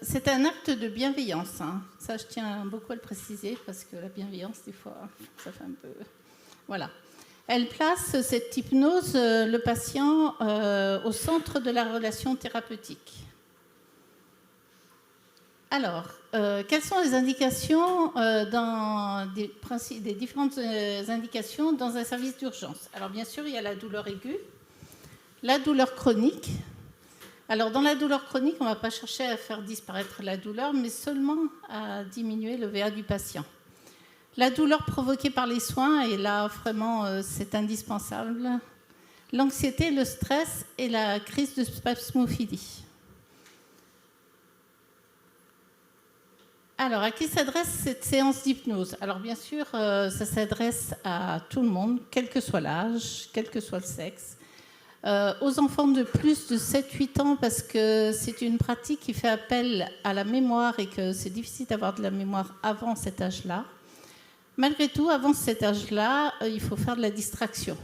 C'est un acte de bienveillance. Hein. Ça, je tiens beaucoup à le préciser parce que la bienveillance, des fois, ça fait un peu... Voilà. Elle place, cette hypnose, le patient au centre de la relation thérapeutique. Alors, quelles sont les indications des différentes indications dans un service d'urgence? Alors, bien sûr, il y a la douleur aiguë, la douleur chronique. Alors, dans la douleur chronique, on ne va pas chercher à faire disparaître la douleur, mais seulement à diminuer le VA du patient. La douleur provoquée par les soins, et là, vraiment, c'est indispensable. L'anxiété, le stress et la crise de spasmophilie. Alors, à qui s'adresse cette séance d'hypnose? Alors, bien sûr, ça s'adresse à tout le monde, quel que soit l'âge, quel que soit le sexe. Aux enfants de plus de 7-8 ans, parce que c'est une pratique qui fait appel à la mémoire et que c'est difficile d'avoir de la mémoire avant cet âge-là. Malgré tout, avant cet âge-là, il faut faire de la distraction.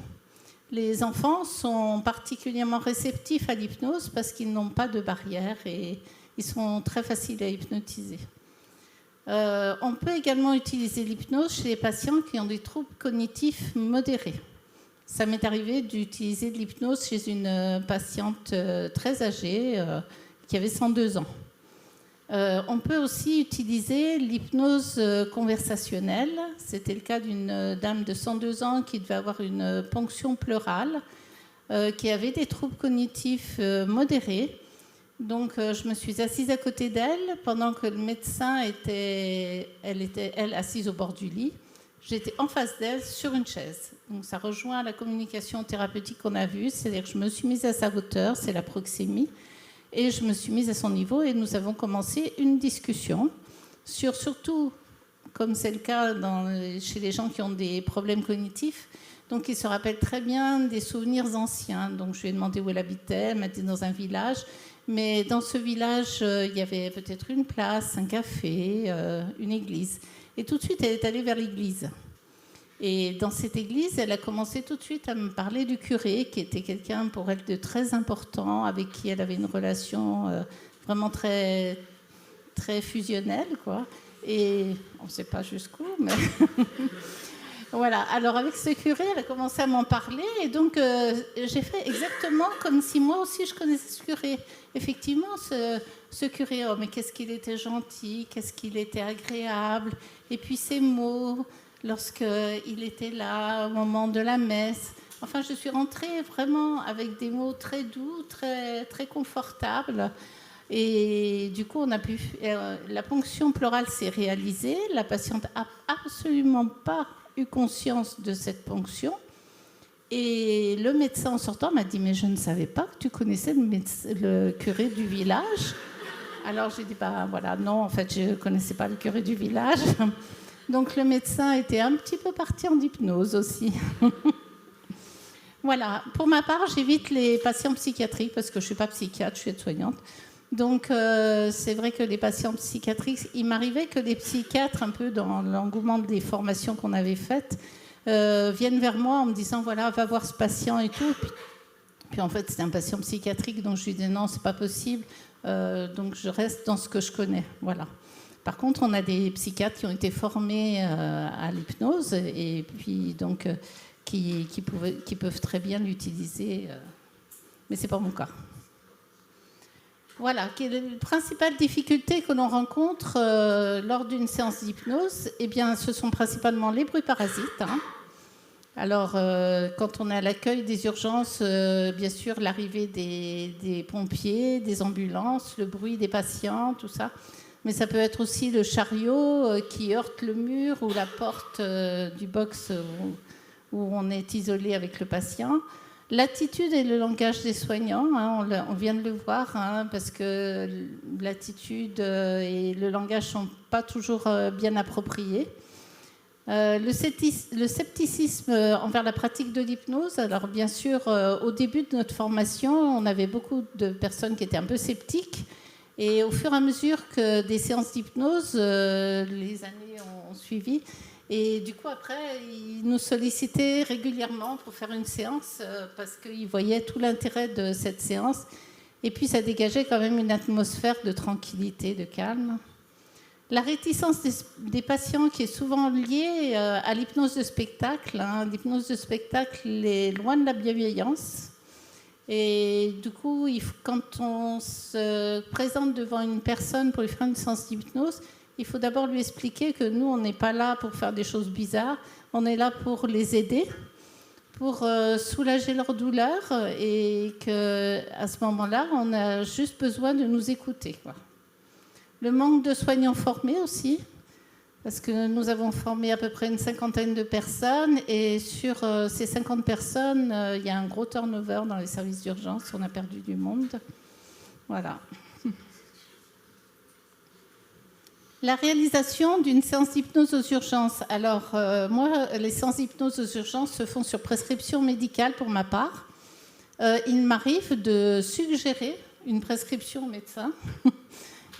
Les enfants sont particulièrement réceptifs à l'hypnose parce qu'ils n'ont pas de barrière et ils sont très faciles à hypnotiser. On peut également utiliser l'hypnose chez les patients qui ont des troubles cognitifs modérés. Ça m'est arrivé d'utiliser de l'hypnose chez une patiente très âgée qui avait 102 ans. On peut aussi utiliser l'hypnose conversationnelle. C'était le cas d'une dame de 102 ans qui devait avoir une ponction pleurale, qui avait des troubles cognitifs modérés. Donc, je me suis assise à côté d'elle pendant que le médecin était assise au bord du lit. J'étais en face d'elle sur une chaise. Donc, ça rejoint la communication thérapeutique qu'on a vue. C'est-à-dire que je me suis mise à sa hauteur, c'est la proxémie, et je me suis mise à son niveau et nous avons commencé une discussion sur, surtout, comme c'est le cas chez les gens qui ont des problèmes cognitifs, donc ils se rappellent très bien des souvenirs anciens. Donc, je lui ai demandé où elle habitait. Elle m'a dit dans un village. Mais dans ce village, il y avait peut-être une place, un café, une église. Et tout de suite, elle est allée vers l'église. Et dans cette église, elle a commencé tout de suite à me parler du curé, qui était quelqu'un pour elle de très important, avec qui elle avait une relation vraiment très, très fusionnelle, quoi. Et on ne sait pas jusqu'où, mais... Voilà, alors avec ce curé, elle a commencé à m'en parler et donc j'ai fait exactement comme si moi aussi je connaissais ce curé. Effectivement, ce curé, oh, mais qu'est-ce qu'il était gentil, qu'est-ce qu'il était agréable. Et puis ses mots, lorsqu'il était là au moment de la messe. Enfin, je suis rentrée vraiment avec des mots très doux, très, très confortables. Et du coup, la ponction pleurale s'est réalisée. La patiente n'a absolument pas eu conscience de cette ponction. Et le médecin en sortant m'a dit « Mais je ne savais pas que tu connaissais le curé du village. » Alors j'ai dit « Bah voilà, non, en fait, je ne connaissais pas le curé du village. » Donc le médecin était un petit peu parti en hypnose aussi. Voilà. Pour ma part, j'évite les patients psychiatriques parce que je ne suis pas psychiatre, je suis aide-soignante. Donc, c'est vrai que les patients psychiatriques, il m'arrivait que les psychiatres, un peu dans l'engouement des formations qu'on avait faites, viennent vers moi en me disant, voilà, va voir ce patient et tout. Puis en fait, c'était un patient psychiatrique, donc je lui disais, non, c'est pas possible. Donc, je reste dans ce que je connais. Voilà. Par contre, on a des psychiatres qui ont été formés à l'hypnose et puis donc qui peuvent très bien l'utiliser. Mais c'est pas mon cas. Voilà, quelle est la principale difficulté que l'on rencontre lors d'une séance d'hypnose? Eh bien, ce sont principalement les bruits parasites. Alors, quand on est à l'accueil des urgences, bien sûr, l'arrivée des pompiers, des ambulances, le bruit des patients, tout ça. Mais ça peut être aussi le chariot qui heurte le mur ou la porte du box où on est isolé avec le patient. L'attitude et le langage des soignants, on vient de le voir, parce que l'attitude et le langage ne sont pas toujours bien appropriés. Le scepticisme envers la pratique de l'hypnose. Alors bien sûr, au début de notre formation, on avait beaucoup de personnes qui étaient un peu sceptiques. Et au fur et à mesure que des séances d'hypnose, les années ont suivi. Et du coup, après, ils nous sollicitaient régulièrement pour faire une séance parce qu'ils voyaient tout l'intérêt de cette séance. Et puis, ça dégageait quand même une atmosphère de tranquillité, de calme. La réticence des patients qui est souvent liée à l'hypnose de spectacle. L'hypnose de spectacle est loin de la bienveillance. Et du coup, quand on se présente devant une personne pour lui faire une séance d'hypnose, il faut d'abord lui expliquer que nous, on n'est pas là pour faire des choses bizarres, on est là pour les aider, pour soulager leur douleur, et qu'à ce moment-là, on a juste besoin de nous écouter, quoi. Le manque de soignants formés aussi, parce que nous avons formé à peu près une 50aine de personnes, et sur ces 50 personnes, il y a un gros turnover dans les services d'urgence, on a perdu du monde. Voilà. La réalisation d'une séance d'hypnose aux urgences. Alors, moi, les séances d'hypnose aux urgences se font sur prescription médicale pour ma part. Il m'arrive de suggérer une prescription au médecin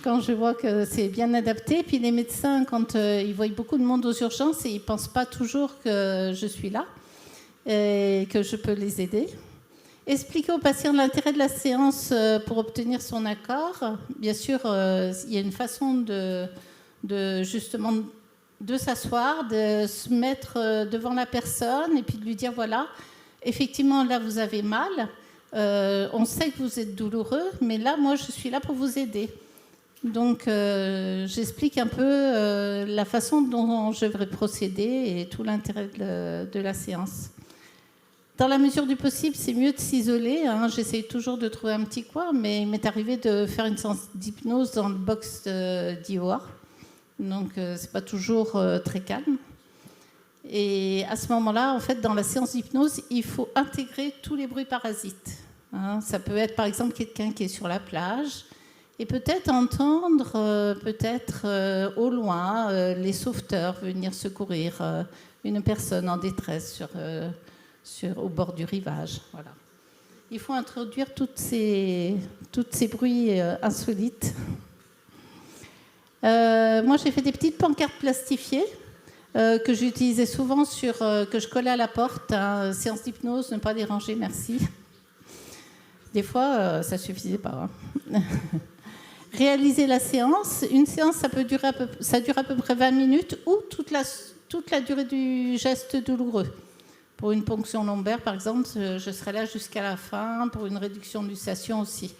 quand je vois que c'est bien adapté. Puis les médecins, quand ils voient beaucoup de monde aux urgences, ils ne pensent pas toujours que je suis là et que je peux les aider. Expliquer au patient l'intérêt de la séance pour obtenir son accord. Bien sûr, il y a une façon justement de s'asseoir, de se mettre devant la personne et puis de lui dire, voilà, effectivement, là, vous avez mal. On sait que vous êtes douloureux, mais là, moi, je suis là pour vous aider. Donc, j'explique un peu la façon dont je devrais procéder et tout l'intérêt de la séance. Dans la mesure du possible, c'est mieux de s'isoler. J'essaye toujours de trouver un petit coin, mais il m'est arrivé de faire une séance d'hypnose dans le box d'IOA. Donc, c'est pas toujours très calme. Et à ce moment-là, en fait, dans la séance d'hypnose, il faut intégrer tous les bruits parasites. Ça peut être, par exemple, quelqu'un qui est sur la plage et peut-être entendre, au loin, les sauveteurs venir secourir une personne en détresse au bord du rivage. Voilà. Il faut introduire tous ces bruits insolites. Moi, j'ai fait des petites pancartes plastifiées que j'utilisais souvent que je collais à la porte. Séance d'hypnose, ne pas déranger, merci. Des fois, ça ne suffisait pas. Réaliser la séance. Une séance, ça dure à peu près 20 minutes ou toute la durée du geste douloureux. Pour une ponction lombaire, par exemple, je serai là jusqu'à la fin. Pour une réduction de luxation aussi.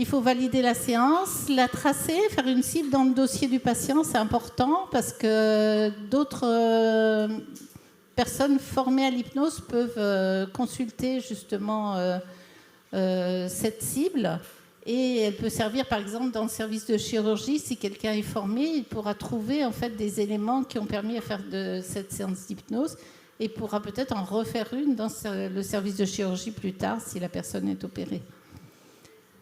Il faut valider la séance, la tracer, faire une cible dans le dossier du patient. C'est important parce que d'autres personnes formées à l'hypnose peuvent consulter justement cette cible. Et elle peut servir, par exemple, dans le service de chirurgie. Si quelqu'un est formé, il pourra trouver en fait des éléments qui ont permis à faire de cette séance d'hypnose et pourra peut-être en refaire une dans le service de chirurgie plus tard si la personne est opérée.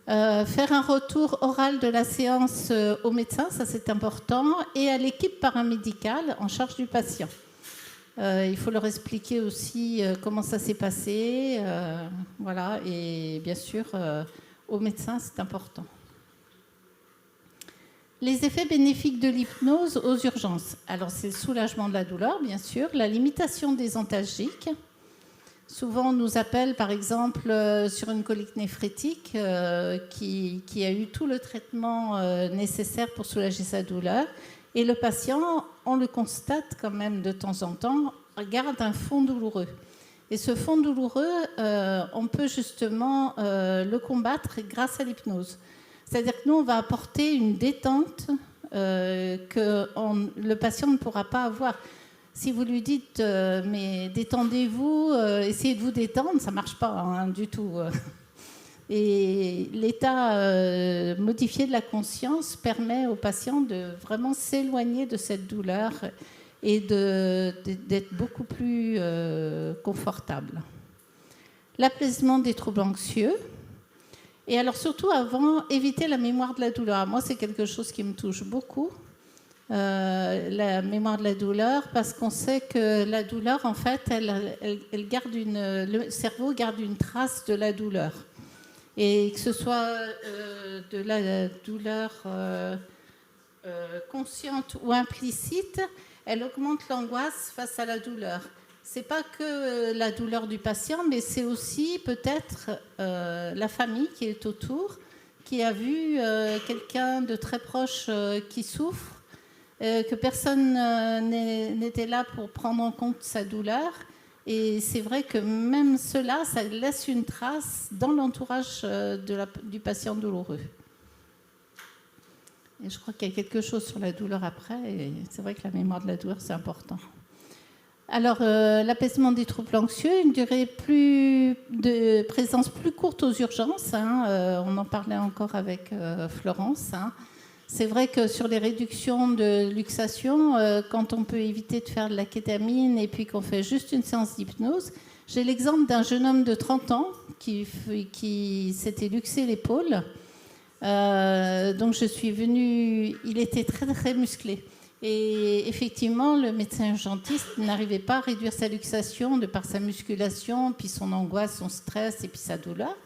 Faire un retour oral de la séance au médecin, ça c'est important, et à l'équipe paramédicale en charge du patient. Il faut leur expliquer aussi comment ça s'est passé, voilà, et bien sûr au médecin c'est important. Les effets bénéfiques de l'hypnose aux urgences. Alors c'est le soulagement de la douleur, bien sûr, la limitation des antalgiques. Souvent, on nous appelle, par exemple, sur une colique néphrétique qui a eu tout le traitement nécessaire pour soulager sa douleur. Et le patient, on le constate quand même de temps en temps, garde un fond douloureux. Et ce fond douloureux, on peut justement le combattre grâce à l'hypnose. C'est-à-dire que nous, on va apporter une détente que le patient ne pourra pas avoir. Si vous lui dites mais détendez-vous, essayez de vous détendre, ça ne marche pas hein, du tout. Et l'état modifié de la conscience permet au patient de vraiment s'éloigner de cette douleur et d'être beaucoup plus confortable. L'apaisement des troubles anxieux. Et alors surtout avant, éviter la mémoire de la douleur. Moi, c'est quelque chose qui me touche beaucoup, la mémoire de la douleur, parce qu'on sait que la douleur, en fait, elle garde le cerveau garde une trace de la douleur. Et que ce soit de la douleur consciente ou implicite, elle augmente l'angoisse face à la douleur. Ce n'est pas que la douleur du patient, mais c'est aussi peut-être la famille qui est autour, qui a vu quelqu'un de très proche qui souffre, que personne n'était là pour prendre en compte sa douleur. Et c'est vrai que même cela, ça laisse une trace dans l'entourage du patient douloureux. Et je crois qu'il y a quelque chose sur la douleur après, et c'est vrai que la mémoire de la douleur, c'est important. Alors, l'apaisement des troubles anxieux, une durée de présence plus courte aux urgences, hein, on en parlait encore avec Florence. Hein. C'est vrai que sur les réductions de luxation, quand on peut éviter de faire de la kétamine et puis qu'on fait juste une séance d'hypnose, j'ai l'exemple d'un jeune homme de 30 ans qui s'était luxé l'épaule. Donc je suis venue, il était très très musclé. Et effectivement, le médecin urgentiste n'arrivait pas à réduire sa luxation de par sa musculation, puis son angoisse, son stress et puis sa douleur.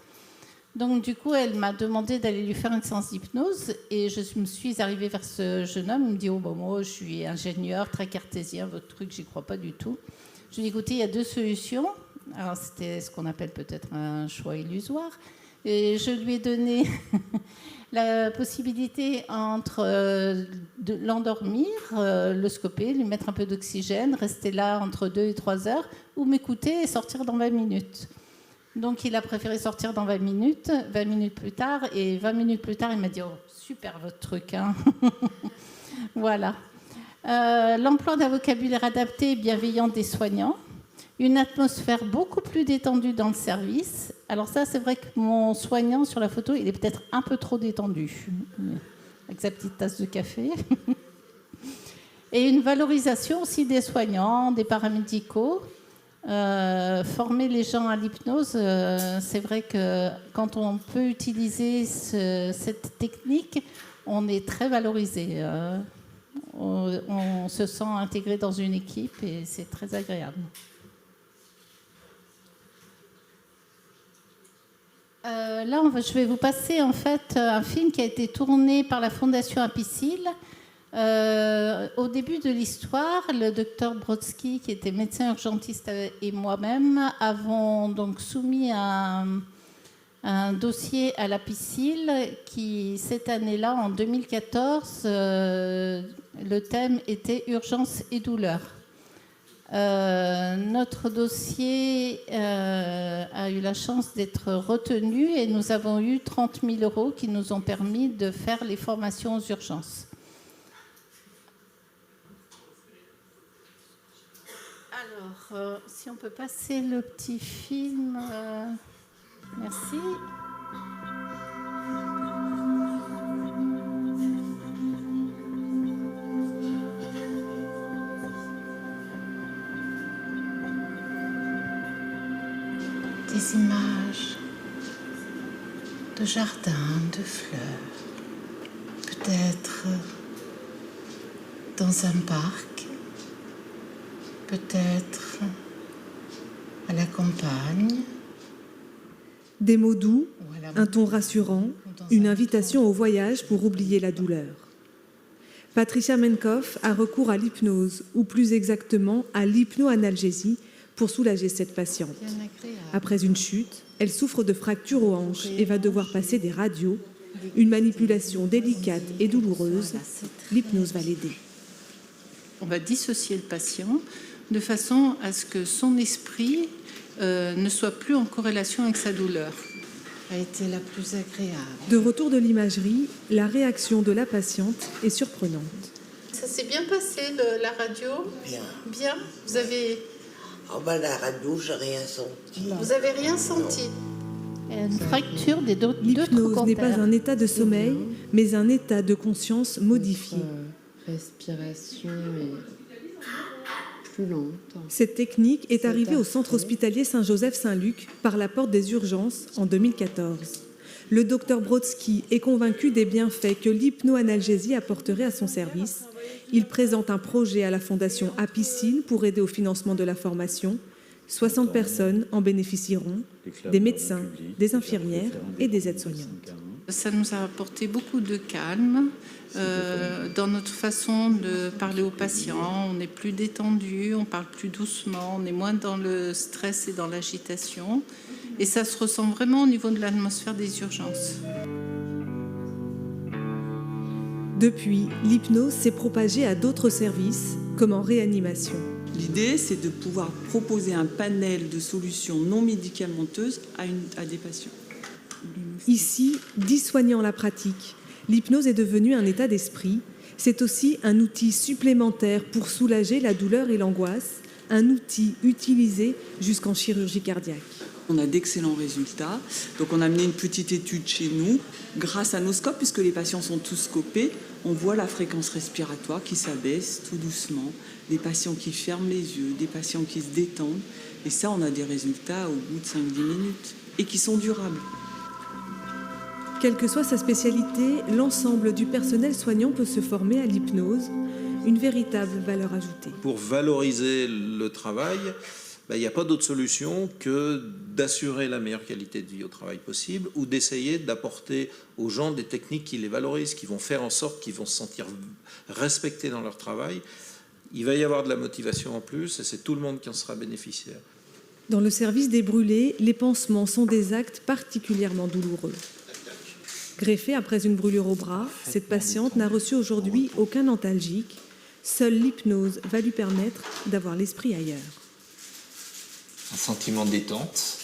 Donc du coup, elle m'a demandé d'aller lui faire une séance d'hypnose et je me suis arrivée vers ce jeune homme. Il me dit « Oh, bon, moi, je suis ingénieur, très cartésien, votre truc, j'y crois pas du tout. » Je lui ai dit « Écoutez, il y a deux solutions. » Alors c'était ce qu'on appelle peut-être un choix illusoire. Et je lui ai donné la possibilité entre de l'endormir, le scoper, lui mettre un peu d'oxygène, rester là entre 2 et 3 heures, ou m'écouter et sortir dans 20 minutes. Donc il a préféré sortir dans 20 minutes plus tard, et 20 minutes plus tard, il m'a dit « Oh, super votre truc, hein !» Voilà. L'emploi d'un vocabulaire adapté et bienveillant des soignants. Une atmosphère beaucoup plus détendue dans le service. Alors ça, c'est vrai que mon soignant sur la photo, il est peut-être un peu trop détendu, avec sa petite tasse de café. Et une valorisation aussi des soignants, des paramédicaux. Former les gens à l'hypnose, c'est vrai que quand on peut utiliser cette technique, on est très valorisé. On se sent intégré dans une équipe et c'est très agréable. Là, je vais vous passer en fait un film qui a été tourné par la Fondation Apicil. Au début de l'histoire, le docteur Brodsky, qui était médecin urgentiste, et moi-même avons donc soumis un dossier à l'Apicil qui, cette année-là, en 2014, le thème était urgence et douleur. Notre dossier a eu la chance d'être retenu et nous avons eu 30 000 € qui nous ont permis de faire les formations aux urgences. Alors, si on peut passer le petit film, merci. Des images de jardins, de fleurs, peut-être dans un parc, peut-être à la campagne. Des mots doux, un ton rassurant, une invitation au voyage pour oublier la douleur. Patricia Menkoff a recours à l'hypnose, ou plus exactement à l'hypnoanalgésie, pour soulager cette patiente. Après une chute, elle souffre de fractures aux hanches et va devoir passer des radios. Une manipulation délicate et douloureuse. L'hypnose va l'aider. On va dissocier le patient de façon à ce que son esprit ne soit plus en corrélation avec sa douleur. A été la plus agréable. De retour de l'imagerie, la réaction de la patiente est surprenante. Ça s'est bien passé, la radio? Bien. Bien. Vous avez... La radio, j'ai rien senti. Vous avez rien senti? Une fracture des deux L'hypnose n'est pas un état de sommeil, mais un état de conscience modifié. Respiration est plus lente. Cette technique est arrivée au centre hospitalier Saint-Joseph-Saint-Luc par la porte des urgences en 2014. Le docteur Brodsky est convaincu des bienfaits que l'hypnoanalgésie apporterait à son service. Il présente un projet à la fondation Apicil pour aider au financement de la formation. 60 personnes en bénéficieront, des médecins, des infirmières et des aides-soignantes. Ça nous a apporté beaucoup de calme dans notre façon de parler aux patients. On est plus détendu, on parle plus doucement, on est moins dans le stress et dans l'agitation. Et ça se ressent vraiment au niveau de l'atmosphère des urgences. Depuis, l'hypnose s'est propagée à d'autres services, comme en réanimation. L'idée, c'est de pouvoir proposer un panel de solutions non médicamenteuses à des patients. Ici, 10 soignants la pratiquent. L'hypnose est devenue un état d'esprit. C'est aussi un outil supplémentaire pour soulager la douleur et l'angoisse, un outil utilisé jusqu'en chirurgie cardiaque. On a d'excellents résultats. Donc on a mené une petite étude chez nous. Grâce à nos scopes, puisque les patients sont tous scopés, on voit la fréquence respiratoire qui s'abaisse tout doucement, des patients qui ferment les yeux, des patients qui se détendent. Et ça, on a des résultats au bout de 5-10 minutes et qui sont durables. Quelle que soit sa spécialité, l'ensemble du personnel soignant peut se former à l'hypnose, une véritable valeur ajoutée. Pour valoriser le travail, il n'y a pas d'autre solution que d'assurer la meilleure qualité de vie au travail possible ou d'essayer d'apporter aux gens des techniques qui les valorisent, qui vont faire en sorte qu'ils vont se sentir respectés dans leur travail. Il va y avoir de la motivation en plus et c'est tout le monde qui en sera bénéficiaire. Dans le service des brûlés, les pansements sont des actes particulièrement douloureux. Greffée après une brûlure au bras, cette patiente n'a reçu aujourd'hui aucun antalgique. Seule l'hypnose va lui permettre d'avoir l'esprit ailleurs. Un sentiment de détente,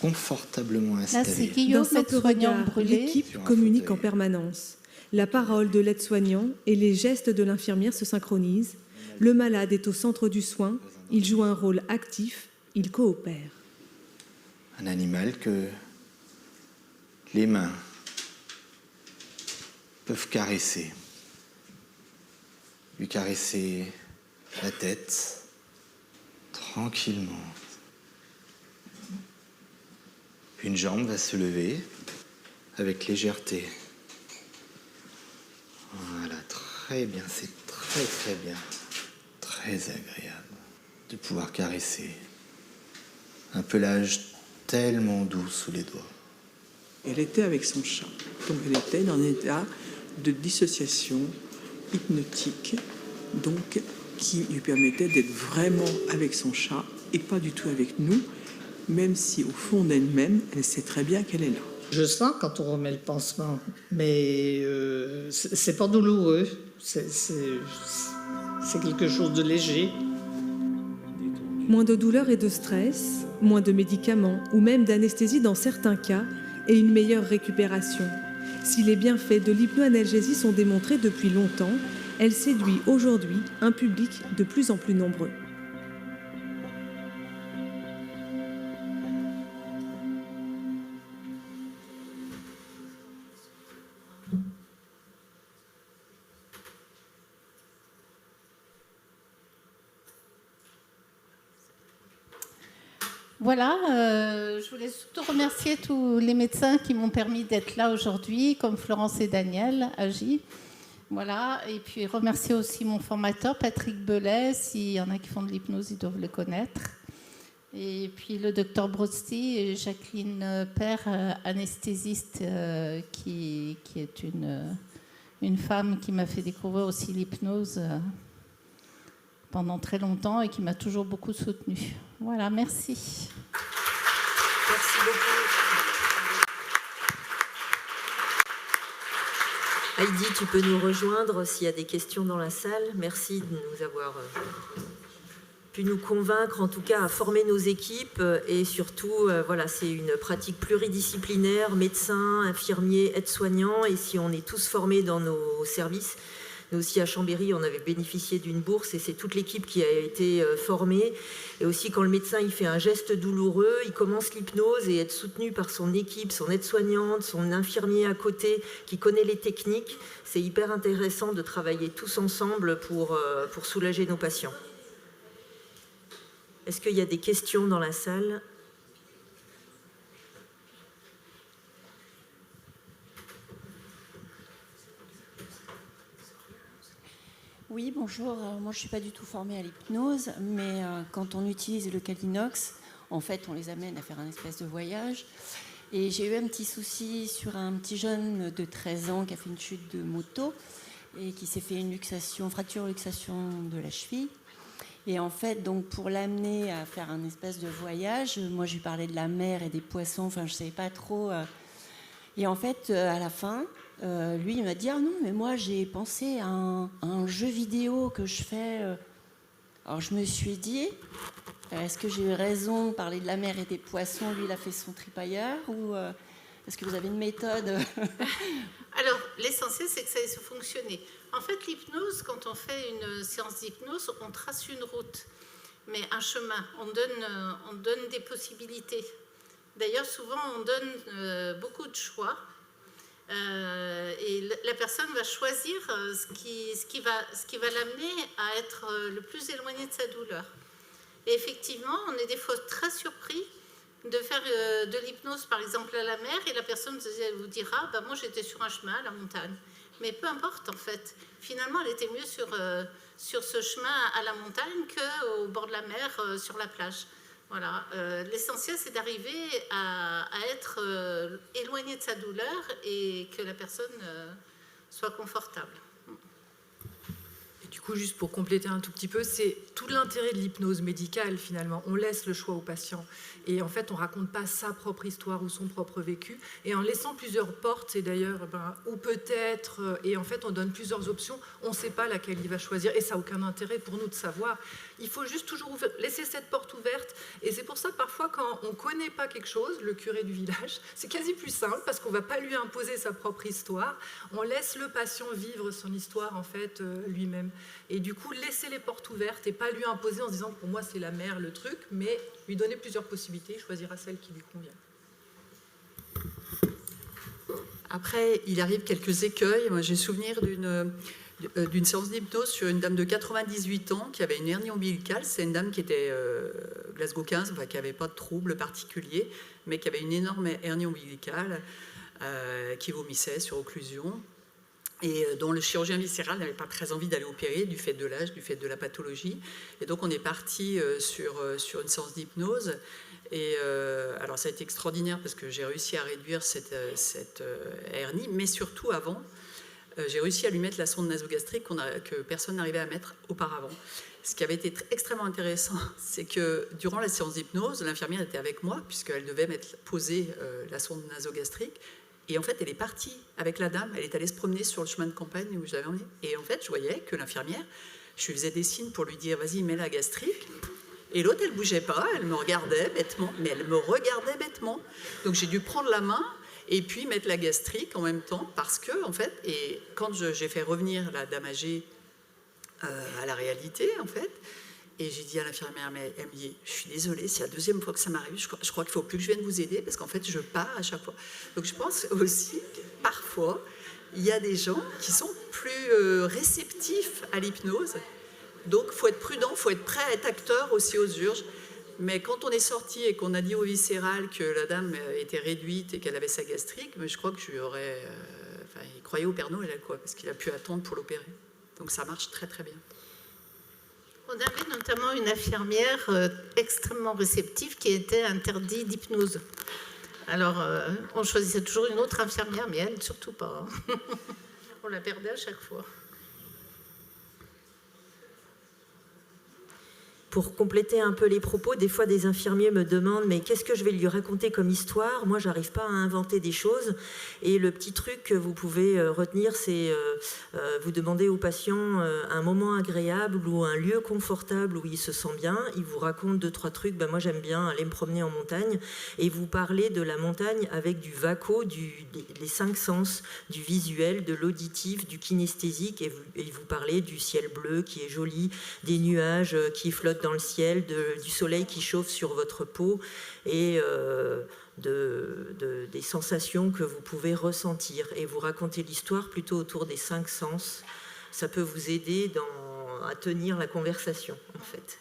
confortablement installé. D'un simple regard, l'équipe communique en permanence. La parole de l'aide-soignant et les gestes de l'infirmière se synchronisent. Le malade est au centre du soin, il joue un rôle actif, il coopère. Un animal que les mains peuvent caresser. Lui caresser la tête, tranquillement. Une jambe va se lever avec légèreté. Voilà, très bien, c'est très très bien. Très agréable de pouvoir caresser un pelage tellement doux sous les doigts. Elle était avec son chat, donc elle était dans un état de dissociation hypnotique, donc qui lui permettait d'être vraiment avec son chat et pas du tout avec nous, même si au fond d'elle-même, elle sait très bien qu'elle est là. Je sens quand on remet le pansement, mais c'est pas douloureux, c'est quelque chose de léger. Moins de douleur et de stress, moins de médicaments ou même d'anesthésie dans certains cas et une meilleure récupération. Si les bienfaits de l'hypnoanalgésie sont démontrés depuis longtemps, elle séduit aujourd'hui un public de plus en plus nombreux. Voilà, je voulais surtout remercier tous les médecins qui m'ont permis d'être là aujourd'hui, comme Florence et Daniel Agi. Voilà, et puis remercier aussi mon formateur, Patrick Belay. S'il y en a qui font de l'hypnose, ils doivent le connaître. Et puis le docteur Brodsky et Jacqueline Père, anesthésiste, qui est une femme qui m'a fait découvrir aussi l'hypnose pendant très longtemps et qui m'a toujours beaucoup soutenue. Voilà, merci. Merci beaucoup. Heidi, tu peux nous rejoindre s'il y a des questions dans la salle. Merci de nous avoir pu nous convaincre, en tout cas, à former nos équipes. Et surtout, voilà, c'est une pratique pluridisciplinaire, médecins, infirmiers, aides-soignants. Et si on est tous formés dans nos services, nous aussi à Chambéry, on avait bénéficié d'une bourse et c'est toute l'équipe qui a été formée. Et aussi, quand le médecin il fait un geste douloureux, il commence l'hypnose et être soutenu par son équipe, son aide-soignante, son infirmier à côté qui connaît les techniques. C'est hyper intéressant de travailler tous ensemble pour soulager nos patients. Est-ce qu'il y a des questions dans la salle ? Oui, bonjour. Moi, je ne suis pas du tout formée à l'hypnose, mais quand on utilise le Calinox, en fait, on les amène à faire un espèce de voyage. Et j'ai eu un petit souci sur un petit jeune de 13 ans qui a fait une chute de moto et qui s'est fait une fracture-luxation de la cheville. Et en fait, donc, pour l'amener à faire un espèce de voyage, moi, je lui parlais de la mer et des poissons, enfin, je ne savais pas trop. Et en fait, à la fin, lui, il m'a dit « Ah non, mais moi, j'ai pensé à un jeu vidéo que je fais. » Alors, je me suis dit, est-ce que j'ai eu raison de parler de la mer et des poissons ? Lui, il a fait son trip ailleurs, ou est-ce que vous avez une méthode ? Alors, l'essentiel, c'est que ça ait fonctionné. En fait, l'hypnose, quand on fait une séance d'hypnose, on trace une route, mais un chemin. On donne des possibilités. D'ailleurs, souvent, on donne beaucoup de choix. Et la personne va choisir ce qui va l'amener à être le plus éloigné de sa douleur. Et effectivement, on est des fois très surpris de faire de l'hypnose, par exemple, à la mer, et la personne vous dira « moi, j'étais sur un chemin à la montagne ». Mais peu importe, en fait. Finalement, elle était mieux sur ce chemin à la montagne qu'au bord de la mer, sur la plage. Voilà. L'essentiel, c'est d'arriver à être éloigné de sa douleur et que la personne soit confortable. Et du coup, juste pour compléter un tout petit peu, c'est tout l'intérêt de l'hypnose médicale, finalement. On laisse le choix au patient. Et en fait, on ne raconte pas sa propre histoire ou son propre vécu. Et en laissant plusieurs portes, c'est d'ailleurs, ou peut-être, et en fait, on donne plusieurs options, on ne sait pas laquelle il va choisir. Et ça n'a aucun intérêt pour nous de savoir. Il faut juste toujours laisser cette porte ouverte. Et c'est pour ça, parfois, quand on ne connaît pas quelque chose, le curé du village, c'est quasi plus simple, parce qu'on ne va pas lui imposer sa propre histoire. On laisse le patient vivre son histoire, en fait, lui-même. Et du coup, laisser les portes ouvertes et pas lui imposer en se disant, pour moi, c'est la mer, le truc, mais lui donner plusieurs possibilités, il choisira celle qui lui convient. Après, il arrive quelques écueils. Moi, j'ai souvenir d'une séance d'hypnose sur une dame de 98 ans qui avait une hernie ombilicale. C'est une dame qui était Glasgow 15, enfin, qui n'avait pas de trouble particulier, mais qui avait une énorme hernie ombilicale, qui vomissait sur occlusion, et dont le chirurgien viscéral n'avait pas très envie d'aller opérer du fait de l'âge, du fait de la pathologie. Et donc on est parti sur une séance d'hypnose. Et alors ça a été extraordinaire parce que j'ai réussi à réduire cette hernie, mais surtout avant, j'ai réussi à lui mettre la sonde nasogastrique que personne n'arrivait à mettre auparavant. Ce qui avait été extrêmement intéressant, c'est que durant la séance d'hypnose, l'infirmière était avec moi puisqu'elle devait poser la sonde nasogastrique. Et en fait, elle est partie avec la dame, elle est allée se promener sur le chemin de campagne où je l'avais emmenée. Et en fait, je voyais que l'infirmière, je lui faisais des signes pour lui dire « vas-y, mets la gastrique ». Et l'autre, elle ne bougeait pas, elle me regardait bêtement, mais elle me regardait bêtement. Donc j'ai dû prendre la main et puis mettre la gastrique en même temps, parce que, en fait, et quand j'ai fait revenir la dame âgée à la réalité, en fait, et j'ai dit à l'infirmière, mais elle me dit, je suis désolée, c'est la deuxième fois que ça m'arrive, je crois qu'il ne faut plus que je vienne vous aider, parce qu'en fait, je pars à chaque fois. Donc je pense aussi que parfois, il y a des gens qui sont plus réceptifs à l'hypnose. Donc il faut être prudent, il faut être prêt à être acteur aussi aux urges. Mais quand on est sorti et qu'on a dit au viscéral que la dame était réduite et qu'elle avait sa gastrique, mais je crois que je lui aurais... il croyait au Père Noël, quoi, parce qu'il a pu attendre pour l'opérer. Donc ça marche très très bien. On avait notamment une infirmière extrêmement réceptive qui était interdite d'hypnose. Alors, on choisissait toujours une autre infirmière, mais elle, surtout pas. On la perdait à chaque fois. Pour compléter un peu les propos, des fois des infirmiers me demandent mais qu'est-ce que je vais lui raconter comme histoire? Moi, j'arrive pas à inventer des choses. Et le petit truc que vous pouvez retenir, c'est vous demandez au patient un moment agréable ou un lieu confortable où il se sent bien. Il vous raconte 2-3 trucs. Ben, moi, j'aime bien aller me promener en montagne. Et vous parlez de la montagne avec du VACO, les 5 sens, du visuel, de l'auditif, du kinesthésique. Et vous parlez du ciel bleu qui est joli, des nuages qui flottent dans le ciel, du soleil qui chauffe sur votre peau et des sensations que vous pouvez ressentir. Et vous racontez l'histoire plutôt autour des 5 sens. Ça peut vous aider à tenir la conversation, en fait.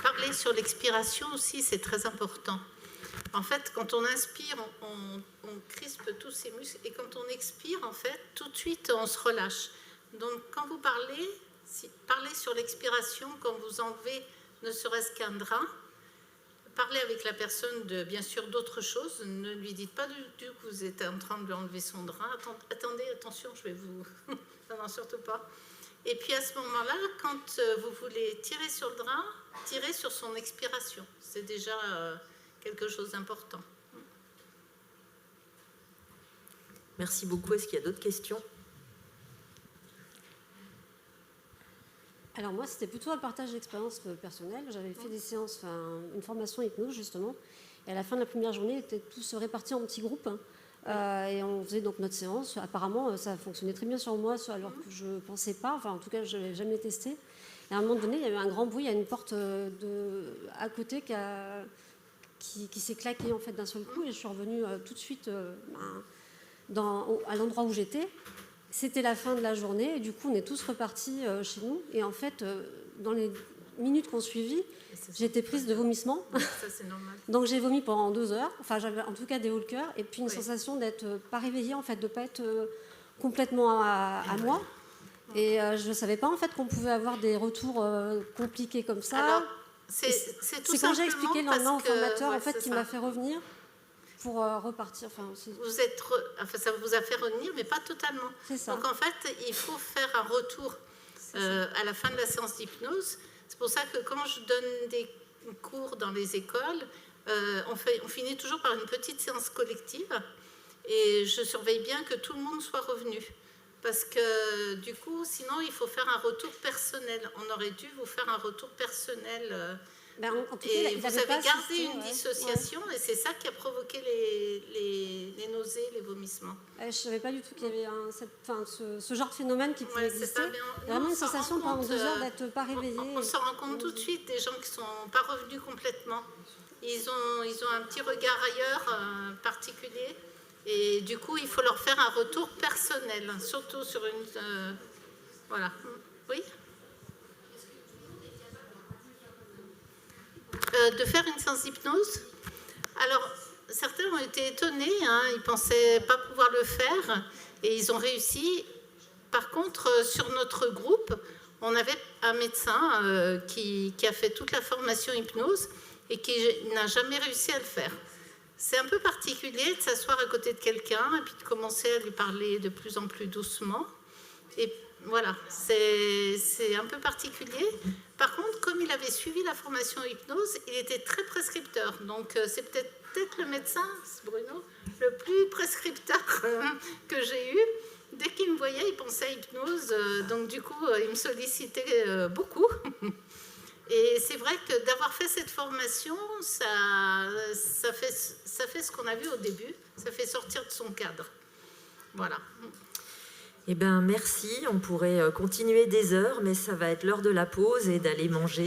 Parler sur l'expiration aussi, c'est très important. En fait, quand on inspire, on crispe tous ses muscles, et quand on expire, en fait, tout de suite, on se relâche. Donc, quand vous parlez sur l'expiration, quand vous enlevez ne serait-ce qu'un drap, parlez avec la personne bien sûr d'autres choses. Ne lui dites pas du tout que vous êtes en train de lui enlever son drap. Attendez, attention, je vais vous... non, surtout pas. Et puis à ce moment-là, quand vous voulez tirer sur le drap, tirez sur son expiration. C'est déjà quelque chose d'important. Merci beaucoup. Est-ce qu'il y a d'autres questions? Alors moi, c'était plutôt un partage d'expérience personnelle. J'avais fait des séances, une formation hypnose justement. Et à la fin de la première journée, on était tous répartis en petits groupes. Et on faisait donc notre séance. Apparemment, ça fonctionnait très bien sur moi, alors que je ne pensais pas. Enfin, en tout cas, je n'avais jamais testé. Et à un moment donné, il y a eu un grand bruit. Il y a une porte à côté qui s'est claquée en fait, d'un seul coup. Et je suis revenue tout de suite à l'endroit où j'étais. C'était la fin de la journée. Et du coup, on est tous repartis chez nous. Et en fait, dans les minutes qu'on suivit, j'ai été prise de vomissements. Ça, c'est normal. Donc j'ai vomi pendant 2 heures. Enfin, j'avais en tout cas des hauts le cœur. Et puis une sensation d'être pas réveillée, en fait, de ne pas être complètement à moi. Et je ne savais pas en fait qu'on pouvait avoir des retours compliqués comme ça. Alors, c'est tout quand j'ai expliqué le lendemain au formateur en fait, qui ça. m'a fait revenir pour repartir. Enfin, ça vous a fait revenir, mais pas totalement. C'est ça. Donc en fait, il faut faire un retour à la fin de la séance d'hypnose. C'est pour ça que quand je donne des cours dans les écoles, on finit toujours par une petite séance collective et je surveille bien que tout le monde soit revenu. Parce que du coup, sinon, il faut faire un retour personnel. On aurait dû vous faire un retour personnel. En tout cas, et vous avez gardé une dissociation et c'est ça qui a provoqué les nausées, les vomissements. Je ne savais pas du tout qu'il y avait ce genre de phénomène qui pouvait exister. Il y a vraiment une sensation pendant 2 heures d'être pas réveillée. On s'en rend compte tout de suite, des gens qui ne sont pas revenus complètement. Ils ont un petit regard ailleurs particulier. Et du coup, il faut leur faire un retour personnel, surtout sur une... voilà. Oui ? De faire une séance d'hypnose. Alors, certains ont été étonnés, ils ne pensaient pas pouvoir le faire, et ils ont réussi. Par contre, sur notre groupe, on avait un médecin qui a fait toute la formation hypnose et qui n'a jamais réussi à le faire. C'est un peu particulier de s'asseoir à côté de quelqu'un et puis de commencer à lui parler de plus en plus doucement. Et voilà, c'est un peu particulier. Par contre, comme il avait suivi la formation hypnose, il était très prescripteur. Donc, c'est peut-être le médecin, Bruno, le plus prescripteur que j'ai eu. Dès qu'il me voyait, il pensait à hypnose. Donc, du coup, il me sollicitait beaucoup. Et c'est vrai que d'avoir fait cette formation, ça fait ce qu'on a vu au début. Ça fait sortir de son cadre. Voilà. Eh bien, merci. On pourrait continuer des heures, mais ça va être l'heure de la pause et d'aller manger.